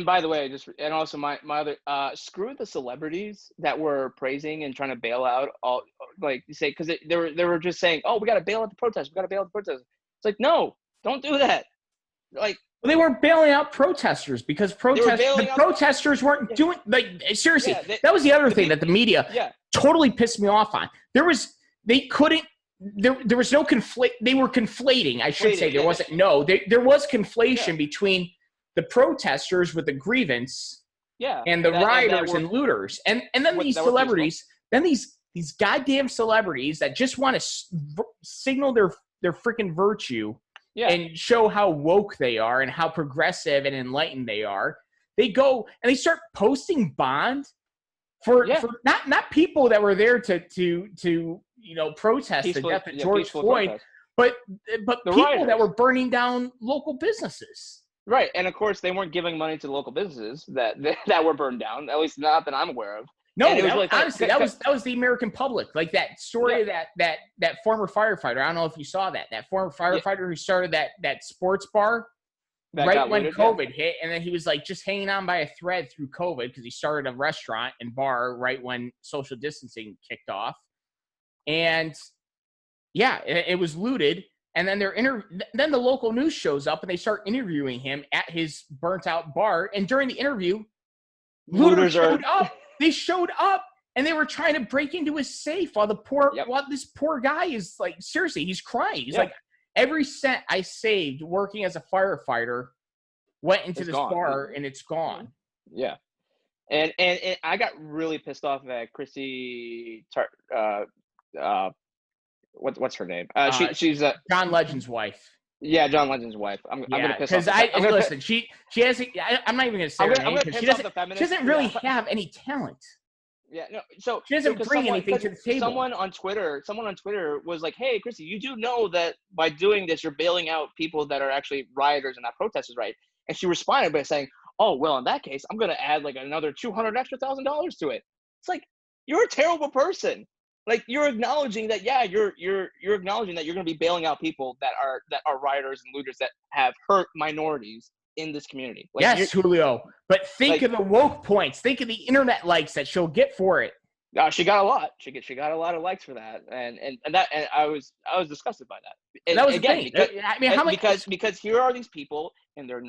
by the way, and also my other, screw the celebrities that were praising and trying to bail out all, like you say, because they were just saying, oh, we got to bail out the protest. It's like, no, don't do that. Like,
well, they weren't bailing out protesters, because protesters weren't doing, like, seriously.
Yeah,
that was the other thing that the media totally pissed me off on. There was no conflate. They were conflating. I should say there wasn't. No, there was conflation between the protesters with the grievance, and the rioters and looters, and then these celebrities, these goddamn celebrities that just want to signal their freaking virtue. And show how woke they are and how progressive and enlightened they are. They go and they start posting bond for not people that were there to you know, protest the death of George Floyd, but people rioters that were burning down local businesses.
Right, and of course they weren't giving money to the local businesses that were burned down. At least not that I'm aware of.
No, honestly, that was the American public. Like that story of that former firefighter. I don't know if you saw that. That former firefighter who started that sports bar right when COVID hit, and then he was like just hanging on by a thread through COVID because he started a restaurant and bar right when social distancing kicked off. And it was looted. And then then the local news shows up and they start interviewing him at his burnt out bar. And during the interview, looters showed up. They showed up and they were trying to break into his safe while this poor guy is like, seriously, he's crying. He's like, every cent I saved working as a firefighter went into this bar and it's gone.
Yeah. And I got really pissed off at Chrissy what's her name? She's
John Legend's wife.
Yeah, John Legend's wife. I'm gonna piss off.
Listen, she has. I'm not even gonna say her name because she doesn't really have any talent.
Yeah, no. So
she doesn't bring anything to the table.
Someone on Twitter was like, "Hey, Chrissy, you do know that by doing this, you're bailing out people that are actually rioters and not protesters, right?" And she responded by saying, "Oh, well, in that case, I'm gonna add like another $200,000 to it." It's like, you're a terrible person. Like, you're acknowledging that, you're acknowledging that you're going to be bailing out people that are rioters and looters that have hurt minorities in this community. Like,
yes, Julio. But think of the woke points. Think of the internet likes that she'll get for it.
She got a lot. She got a lot of likes for that, and I was disgusted by that. And
that was again
because here are these people in their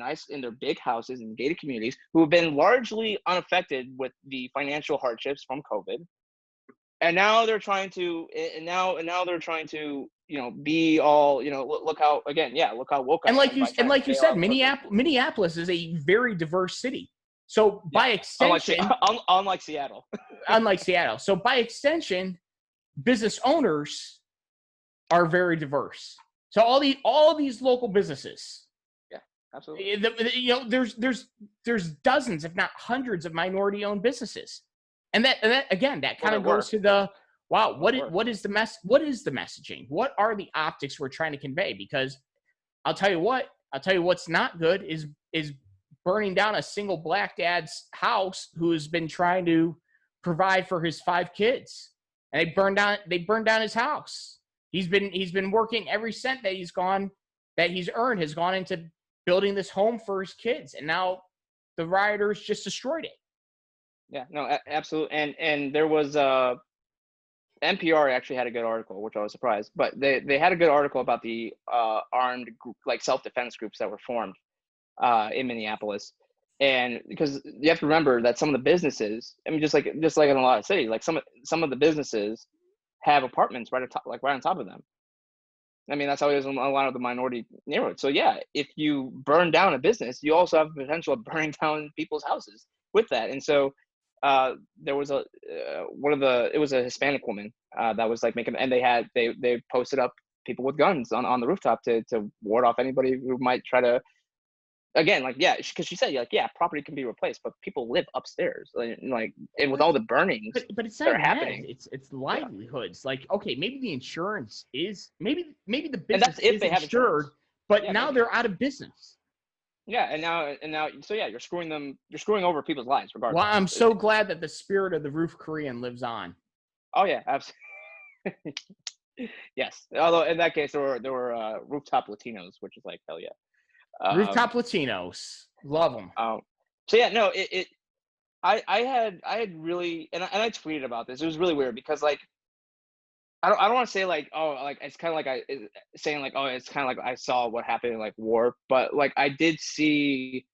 big houses in gated communities who have been largely unaffected with the financial hardships from COVID. And now they're trying to, you know, be all, you know, look how woke.
And like you said, Minneapolis is a very diverse city. So by extension,
unlike Seattle,
So by extension, business owners are very diverse. So all these local businesses.
Yeah, absolutely.
You know, there's dozens, if not hundreds, of minority-owned businesses. And that again, that kind of goes to the what is the messaging? What are the optics we're trying to convey? Because I'll tell you what, I'll tell you what's not good is burning down a single black dad's house who has been trying to provide for his 5 kids. And they burned down his house. He's been working every cent that he's earned has gone into building this home for his kids. And now the rioters just destroyed it.
Yeah, no, absolutely. And there was NPR actually had a good article, which I was surprised, but they had a good article about the armed group, like self-defense groups that were formed in Minneapolis. And because you have to remember that some of the businesses, I mean, just like in a lot of cities, like some of the businesses have apartments right on top of them. I mean, that's how it is in a lot of the minority neighborhoods. So yeah, if you burn down a business, you also have the potential of burning down people's houses with that. And so there was it was a Hispanic woman that was like making, and they posted up people with guns on the rooftop to ward off anybody who might try to. Again, like, yeah, because she said, like, yeah, property can be replaced, but people live upstairs, and with all the burnings
but it's
that
not
are happening.
It's livelihoods. Yeah. Like, okay, maybe the insurance is maybe the business
and that's if
is
they have
insured,
insurance.
but
Yeah,
now
maybe.
they're out of business.
Yeah, and now, so yeah, you're screwing over people's lives regardless.
Well, I'm so glad that the spirit of the roof Korean lives on.
Oh yeah, absolutely. Yes, although in that case there were rooftop Latinos, which is like hell yeah.
Rooftop Latinos, love them.
So yeah, no, I had really, and I tweeted about this. It was really weird because like I don't want to say like, oh, like it's kind of like saying like, oh, it's kind of like I saw what happened in like war, but like I did see,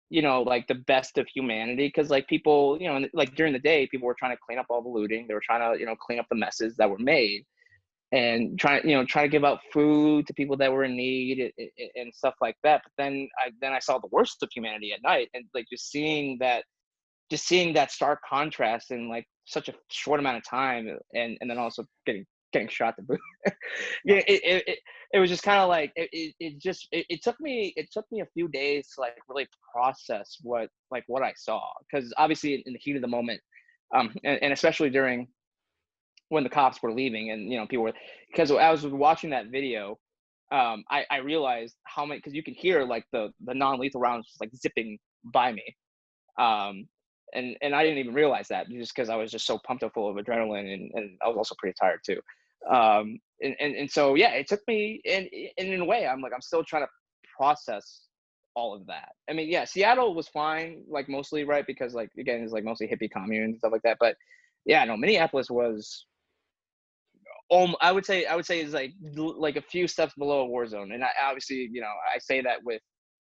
like the best of humanity, because like people, like during the day people were trying to clean up all the looting. They were trying to clean up the messes that were made, and try to give out food to people that were in need and stuff like that. But then I saw the worst of humanity at night, and like just seeing that stark contrast in like such a short amount of time, and then also getting shot to boot. Yeah, it was just kind of like it took me a few days to like really process what I saw, because obviously in the heat of the moment, and especially during when the cops were leaving, and people were, because I was watching that video, I realized how many, because you can hear like the non-lethal rounds just like zipping by me, and I didn't even realize that, just because I was just so pumped up full of adrenaline, and I was also pretty tired too, and so yeah, it took me, and in a way I'm still trying to process all of that. I mean, yeah, Seattle was fine, like mostly, right, because like again it's like mostly hippie commune and stuff like that, but yeah, no, Minneapolis was, I would say is like a few steps below a war zone. And I obviously, I say that with,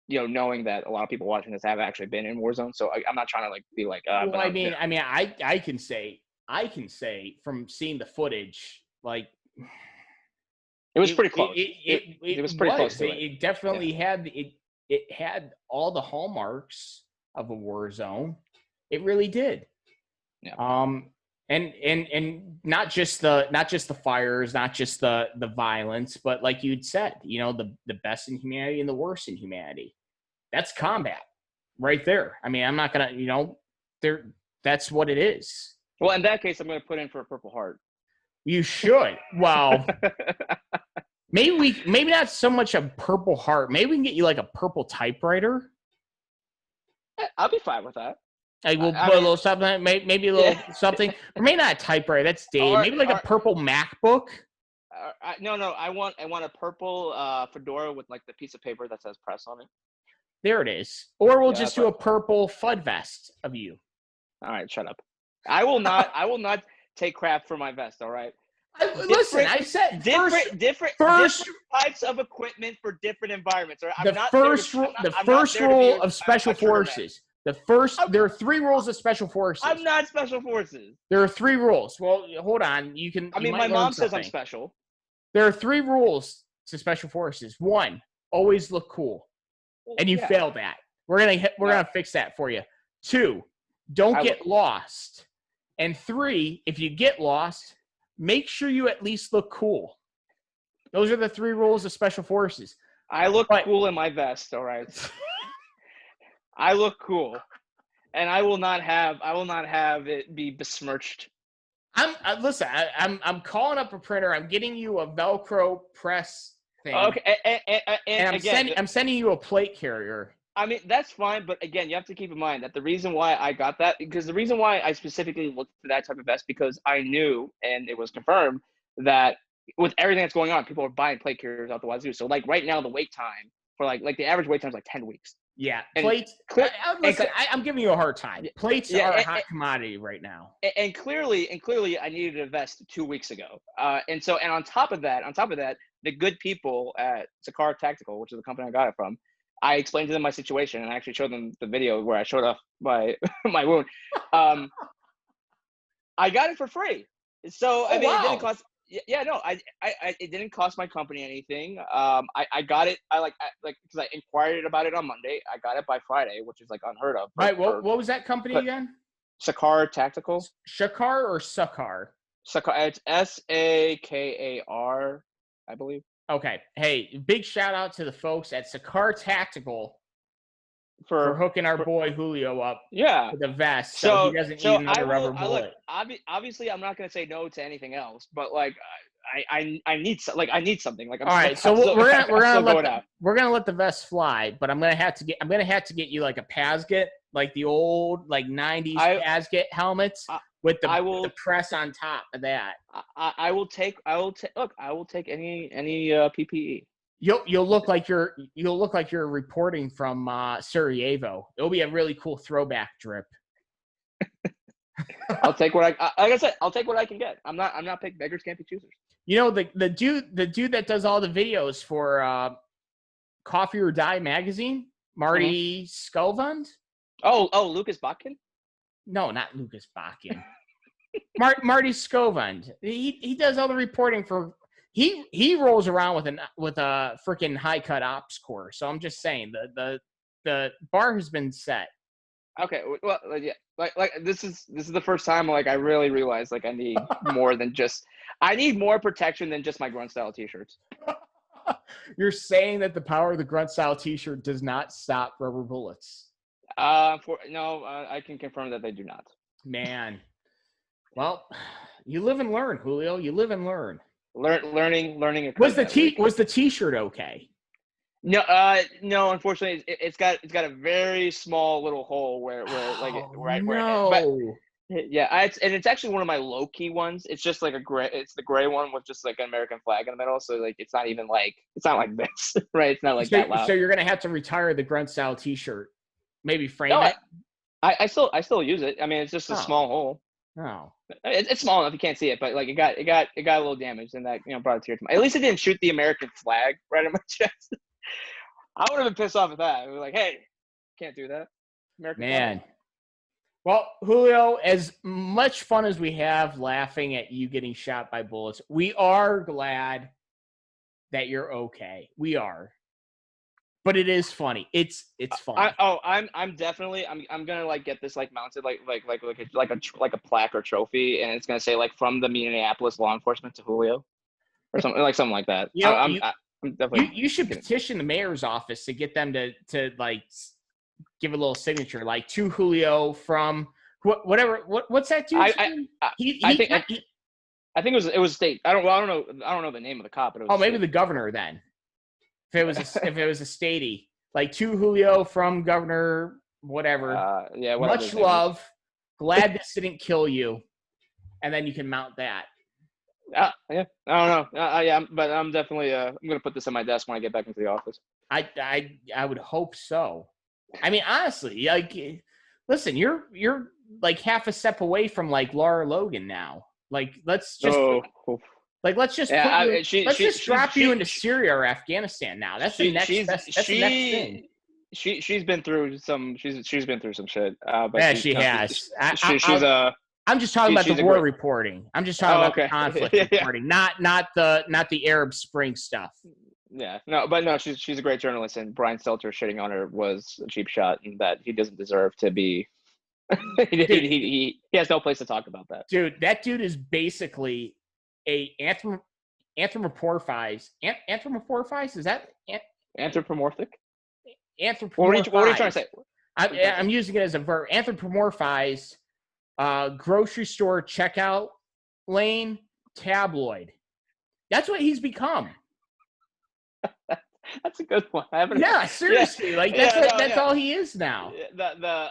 knowing that a lot of people watching this have actually been in war zones. So I'm not trying to like be like,
well, I can say from seeing the footage, like
it was pretty close. It was pretty close to it.
It definitely had it had all the hallmarks of a war zone. It really did.
Yeah.
And not just the fires, not just the violence, but like you'd said, the best in humanity and the worst in humanity. That's combat right there. I mean, I'm not gonna, that's what it is.
Well, in that case, I'm gonna put in for a Purple Heart.
You should. Well, maybe not so much a Purple Heart. Maybe we can get you like a purple typewriter.
I'll be fine with that.
Like we'll put a little something, maybe a little something, or maybe not a typewriter. That's dated. Maybe like a purple MacBook.
No, I want a purple fedora with like the piece of paper that says press on it.
There it is. Or we'll just do a purple FUD vest of you.
All right, shut up. I will not take crap for my vest. All right.
Listen, I said
different types of equipment for different environments. Right?
The first rule of special forces. There are 3 rules of special forces.
I'm not special forces.
There are 3 rules. Well, hold on. You can.
I mean, my mom says I'm special.
There are 3 rules to special forces. 1, always look cool, and you failed that. We're gonna fix that for you. 2, don't get lost, and 3, if you get lost, make sure you at least look cool. Those are the 3 rules of special forces.
I look cool in my vest. All right. I look cool, and I will not have it be besmirched.
I'm calling up a printer. I'm getting you a Velcro press thing.
Okay,
And
again,
I'm sending you a plate carrier.
I mean, that's fine, but again, you have to keep in mind that the reason why I got that, because the reason why I specifically looked for that type of vest, because I knew, and it was confirmed, that with everything that's going on, people are buying plate carriers out the wazoo. So like right now, the wait time for like the average wait time is like 10 weeks.
Yeah,
And
plates. Listen, I'm giving you a hard time. Plates are a hot commodity right now.
And clearly, I needed a vest 2 weeks ago. And on top of that, the good people at Sakar Tactical, which is the company I got it from, I explained to them my situation, and I actually showed them the video where I showed off my my wound. I got it for free. So I mean,
wow.
It didn't cost. Yeah, no, it didn't cost my company anything. I got it. Because I inquired about it on Monday. I got it by Friday, which is like unheard of.
Right. What was that company again?
Sakar Tactical.
Shakar or Sakar?
Sakar. It's Sakar, I believe.
Okay. Hey, big shout out to the folks at Sakar Tactical for hooking our boy Julio up.
Yeah.
With the vest, so he doesn't need another rubber bullet.
Obviously, I'm not gonna say no to anything else, but like I need something. Like,
all right, so we're gonna let the vest fly, but I'm gonna have to get you like a Pasget, like the old like 90s Pasget helmets with the press on top of that.
I will take any PPE.
You'll look like you're reporting from Sarajevo. It'll be a really cool throwback drip.
I'll take what I'll take what I can get. I'm not pick beggars can't be choosers.
You know, the dude that does all the videos for Coffee or Die magazine, Marty Skovund.
Oh, Lucas Botkin?
No, not Lucas Botkin. Marty Skovund. He does all the reporting for. He rolls around with a freaking high cut ops core. So I'm just saying the bar has been set.
Okay, well, yeah, like this is the first time like I really realized like I need more than just more protection than just my Grunt Style t-shirts.
You're saying that the power of the Grunt Style t-shirt does not stop rubber bullets?
I can confirm that they do not.
Man, well, you live and learn, Julio. You live and learn.
Learning.
Was the t-shirt okay?
No, unfortunately, it's got a very small little hole where it's actually one of my low key ones. It's just like it's the gray one with just like an American flag in the middle. So like it's not like this, right? It's not like that loud.
So you're gonna have to retire the Grunt Style t-shirt, maybe frame it.
I still use it. I mean, it's just a small hole.
Oh,
it's small enough you can't see it, but like it got a little damaged, and that brought a tear to my. At least it didn't shoot the American flag right on my chest. I would have been pissed off at that. I was like, hey, can't do that. American
man. Flag. Well, Julio, as much fun as we have laughing at you getting shot by bullets, we are glad that you're okay. We are. But it is funny. It's funny.
I'm definitely gonna like get this like mounted like a plaque or trophy, and it's gonna say like from the Minneapolis law enforcement to Julio, or something like that.
You know, I'm definitely. You should petition the mayor's office to get them to like give a little signature, like to Julio from whatever. What's that dude?
I think it was state. I don't know the name of the cop. But it was
maybe the governor then. If it was a statey, like to Julio from Governor whatever. Much love. Glad this didn't kill you, and then you can mount that.
Yeah, I don't know. But I'm definitely I'm gonna put this on my desk when I get back into the office.
I would hope so. I mean, honestly, like, listen, you're like half a step away from like Laura Logan now. Like, let's just. Let's just drop you into Syria or Afghanistan now. That's the next thing.
She's been through some shit. But
yeah, she has. I'm just talking about the war reporting. I'm just talking about the conflict reporting, not the Arab Spring stuff.
Yeah, no, she's a great journalist, and Brian Stelter shitting on her was a cheap shot, and that he doesn't deserve to be. he has no place to talk about that.
Dude, that dude is basically a anthropomorphize. Is that
anthropomorphic?
Anthropomorphize.
What are you trying to say?
I'm using it as a verb. Anthropomorphize. Grocery store checkout lane tabloid. That's what he's become.
That's a good one. I haven't.
Yeah, seriously.
Yeah,
Like
yeah, no,
that's
yeah.
all he is now.
The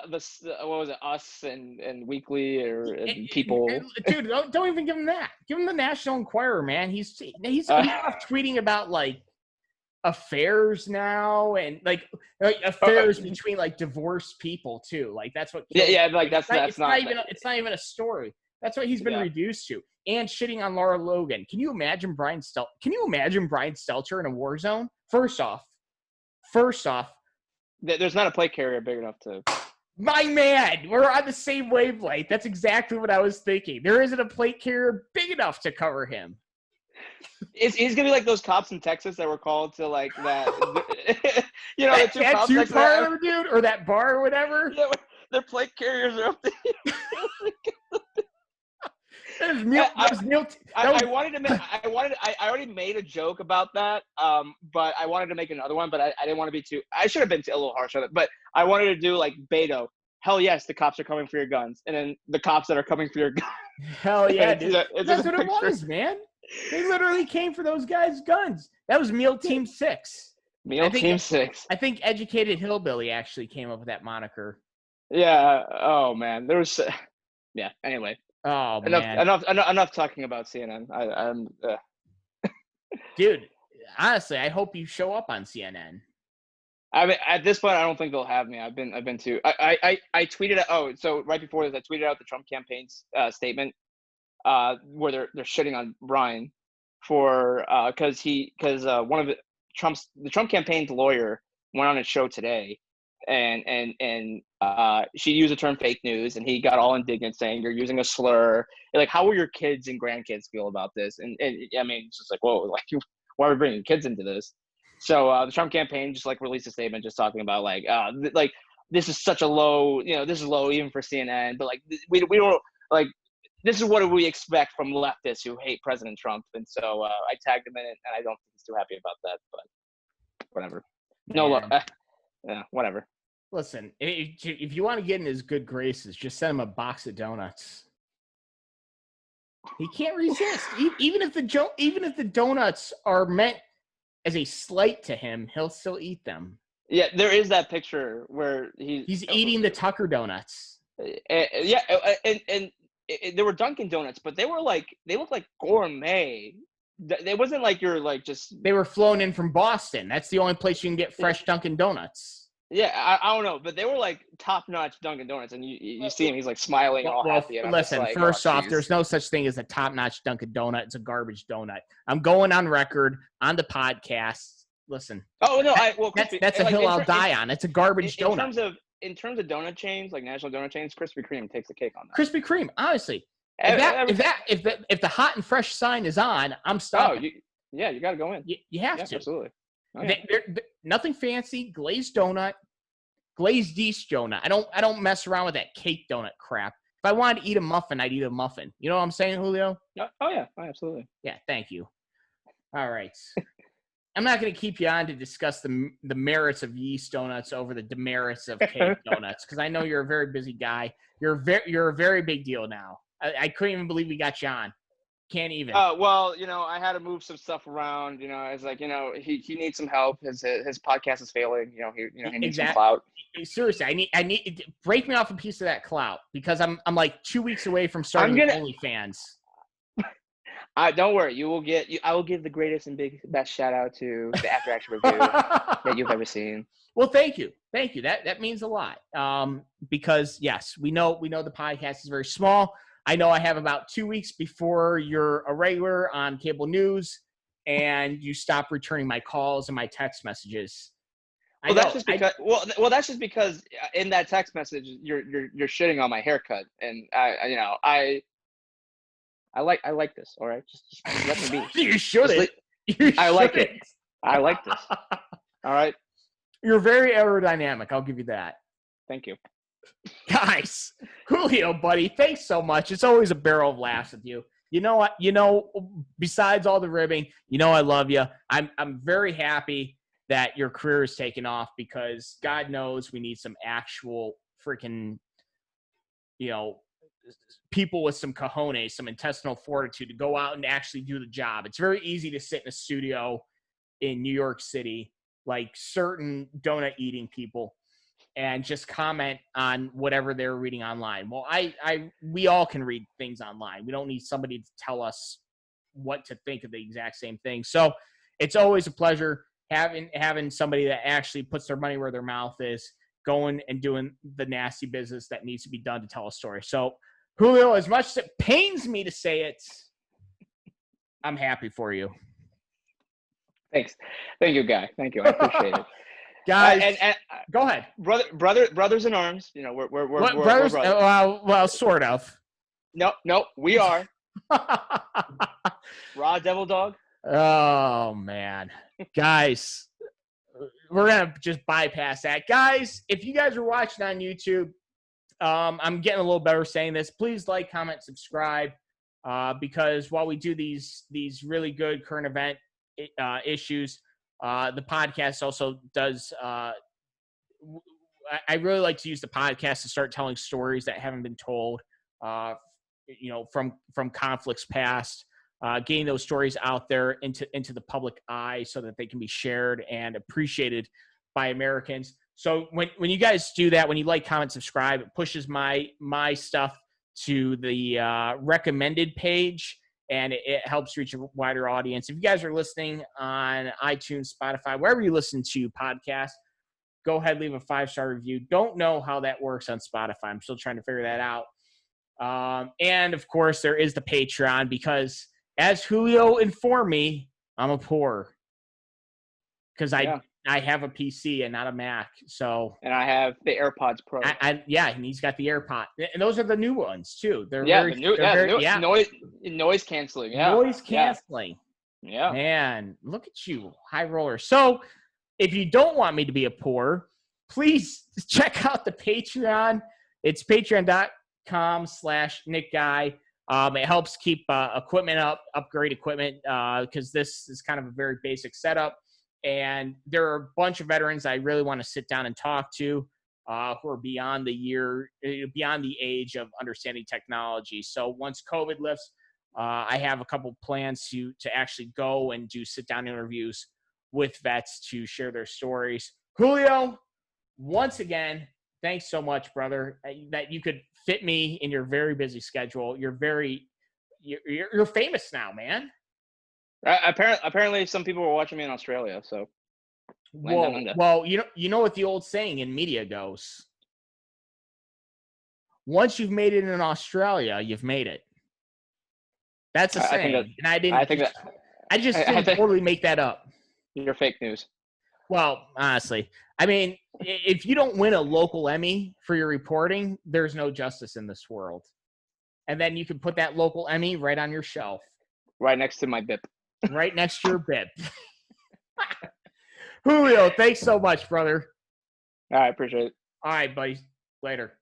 what was it? Us and Weekly or People.
Dude, don't even give him that. Give him the National Enquirer, man. He's off tweeting about like affairs now and like affairs between like divorced people too. Like that's what.
Yeah. Like
it's not even a story. That's what he's been reduced to. And shitting on Laura Logan. Can you imagine Brian Stelter in a war zone? First off,
there's not a plate carrier big enough to.
My man, we're on the same wavelength. That's exactly what I was thinking. There isn't a plate carrier big enough to cover him.
He's gonna be like those cops in Texas that were called to like that. You know, the two cops
next parlor, dude, or that bar or whatever.
Yeah, their plate carriers are up there. I already made a joke about that, but I wanted to make another one, but I didn't want to be too. I should have been a little harsh on it, but I wanted to do like Beto. Hell yes, the cops are coming for your guns, and then the cops that are coming for your guns.
Hell yeah, dude. That's what it was, man. They literally came for those guys' guns. That was Meal Team 6.
Team 6.
I think Educated Hillbilly actually came up with that moniker.
Yeah. Oh man, there was. Yeah. Anyway.
Oh man.
Enough talking about CNN. I'm.
Dude, honestly, I hope you show up on CNN.
I mean, at this point, I don't think they'll have me. I've been too. I tweeted. So right before this, I tweeted out the Trump campaign's statement, where they're shitting on Brian for because one of the Trump campaign's lawyer went on a show today, and she used the term fake news, and he got all indignant saying you're using a slur. Like, how will your kids and grandkids feel about this? And I mean, it's just like, whoa, like, why are we bringing kids into this? So the Trump campaign just like released a statement just talking about like this is such a low, this is low even for CNN, but like we don't like, this is what we expect from leftists who hate President Trump. And so I tagged him in it, and I don't think he's too happy about that, but whatever. Yeah, whatever.
Listen, if you want to get in his good graces, just send him a box of donuts. He can't resist. Even if the donuts are meant as a slight to him, he'll still eat them.
Yeah, there is that picture where he's
eating the Tucker donuts.
Yeah, and they were Dunkin' Donuts, but they looked like gourmet. They wasn't like you're like just.
They were flown in from Boston. That's the only place you can get fresh Dunkin' Donuts.
Yeah, I don't know, but they were like top-notch Dunkin' Donuts, and you see him, he's like smiling all happy. And
listen,
like,
first off, there's no such thing as a top-notch Dunkin' Donut. It's a garbage donut. I'm going on record on the podcast. Listen.
Oh no,
that's a hill I'll die on. It's a garbage donut.
In terms of donut chains, like national donut chains, Krispy Kreme takes the cake on that.
Krispy Kreme, honestly. If the hot and fresh sign is on, I'm stopping.
You got to go in.
You have to.
Absolutely.
Oh, yeah. They're nothing fancy. Glazed donut, glazed yeast donut. I don't mess around with that cake donut crap. If I wanted to eat a muffin, I'd eat a muffin. You know what I'm saying, Julio?
Oh yeah, absolutely.
Yeah, thank you. All right. I'm not going to keep you on to discuss the merits of yeast donuts over the demerits of cake donuts, because I know you're a very busy guy. You're a very big deal now. I couldn't even believe we got you on. Can't even.
Well, I had to move some stuff around. It's like, he needs some help. His podcast is failing. He needs some clout.
Seriously, I need break me off a piece of that clout, because I'm like 2 weeks away from starting OnlyFans.
Don't worry. I will give the greatest and best shout out to the After Action review that you've ever seen.
Well, thank you. That means a lot. Because yes, we know the podcast is very small. I know I have about 2 weeks before you're a regular on cable news, and you stop returning my calls and my text messages.
That's just because in that text message you're shitting on my haircut, and I like this. All right, just let me be.
You shouldn't.
I like it. I like this. All right.
You're very aerodynamic. I'll give you that.
Thank you.
Guys, Julio, buddy, thanks so much. It's always a barrel of laughs with you. You know what? Besides all the ribbing, I love you. I'm very happy that your career is taking off, because God knows we need some actual freaking, people with some cojones, some intestinal fortitude to go out and actually do the job. It's very easy to sit in a studio in New York City, like certain donut eating people, and just comment on whatever they're reading online. Well, we all can read things online. We don't need somebody to tell us what to think of the exact same thing. So it's always a pleasure having somebody that actually puts their money where their mouth is, going and doing the nasty business that needs to be done to tell a story. So Julio, as much as it pains me to say it, I'm happy for you.
Thanks. Thank you, Guy. Thank you. I appreciate it.
Guys, and go ahead.
Brothers in arms. You know, we're
brothers. Well, sort of.
No, we are. Raw devil dog.
Oh man, guys, we're gonna just bypass that. Guys, if you guys are watching on YouTube, I'm getting a little better saying this. Please like, comment, subscribe, because while we do these really good current event issues, the podcast also does. I really like to use the podcast to start telling stories that haven't been told, from conflicts past, getting those stories out there into the public eye so that they can be shared and appreciated by Americans. So when you guys do that, when you like, comment, subscribe, it pushes my stuff to the recommended page, and it helps reach a wider audience. If you guys are listening on iTunes, Spotify, wherever you listen to podcasts, go ahead, leave a 5-star review. Don't know how that works on Spotify. I'm still trying to figure that out. And of course, there is the Patreon, because as Julio informed me, I'm a poor, because I have a PC and not a Mac. So,
and I have the AirPods Pro.
And he's got the AirPod, and those are the new ones too. They're
noise canceling. Yeah,
noise canceling.
Yeah,
man, look at you, high roller. So, if you don't want me to be a poor, please check out the Patreon. It's patreon.com/NickGuy. It helps keep equipment upgrade equipment, because this is kind of a very basic setup. And there are a bunch of veterans I really want to sit down and talk to, who are beyond the age of understanding technology. So once COVID lifts, I have a couple plans to actually go and do sit-down interviews with vets to share their stories. Julio, once again, thanks so much, brother, that you could fit me in your very busy schedule. You're famous now, man.
Apparently, some people were watching me in Australia. So,
well, you know what the old saying in media goes: once you've made it in Australia, you've made it. That's a saying, and I didn't totally make that up.
You're fake news.
Well, honestly, I mean, if you don't win a local Emmy for your reporting, there's no justice in this world. And then you can put that local Emmy right on your shelf,
right next to my BIP.
Right next to your bib. Julio, thanks so much, brother.
All right, appreciate it.
All right, buddy. Later.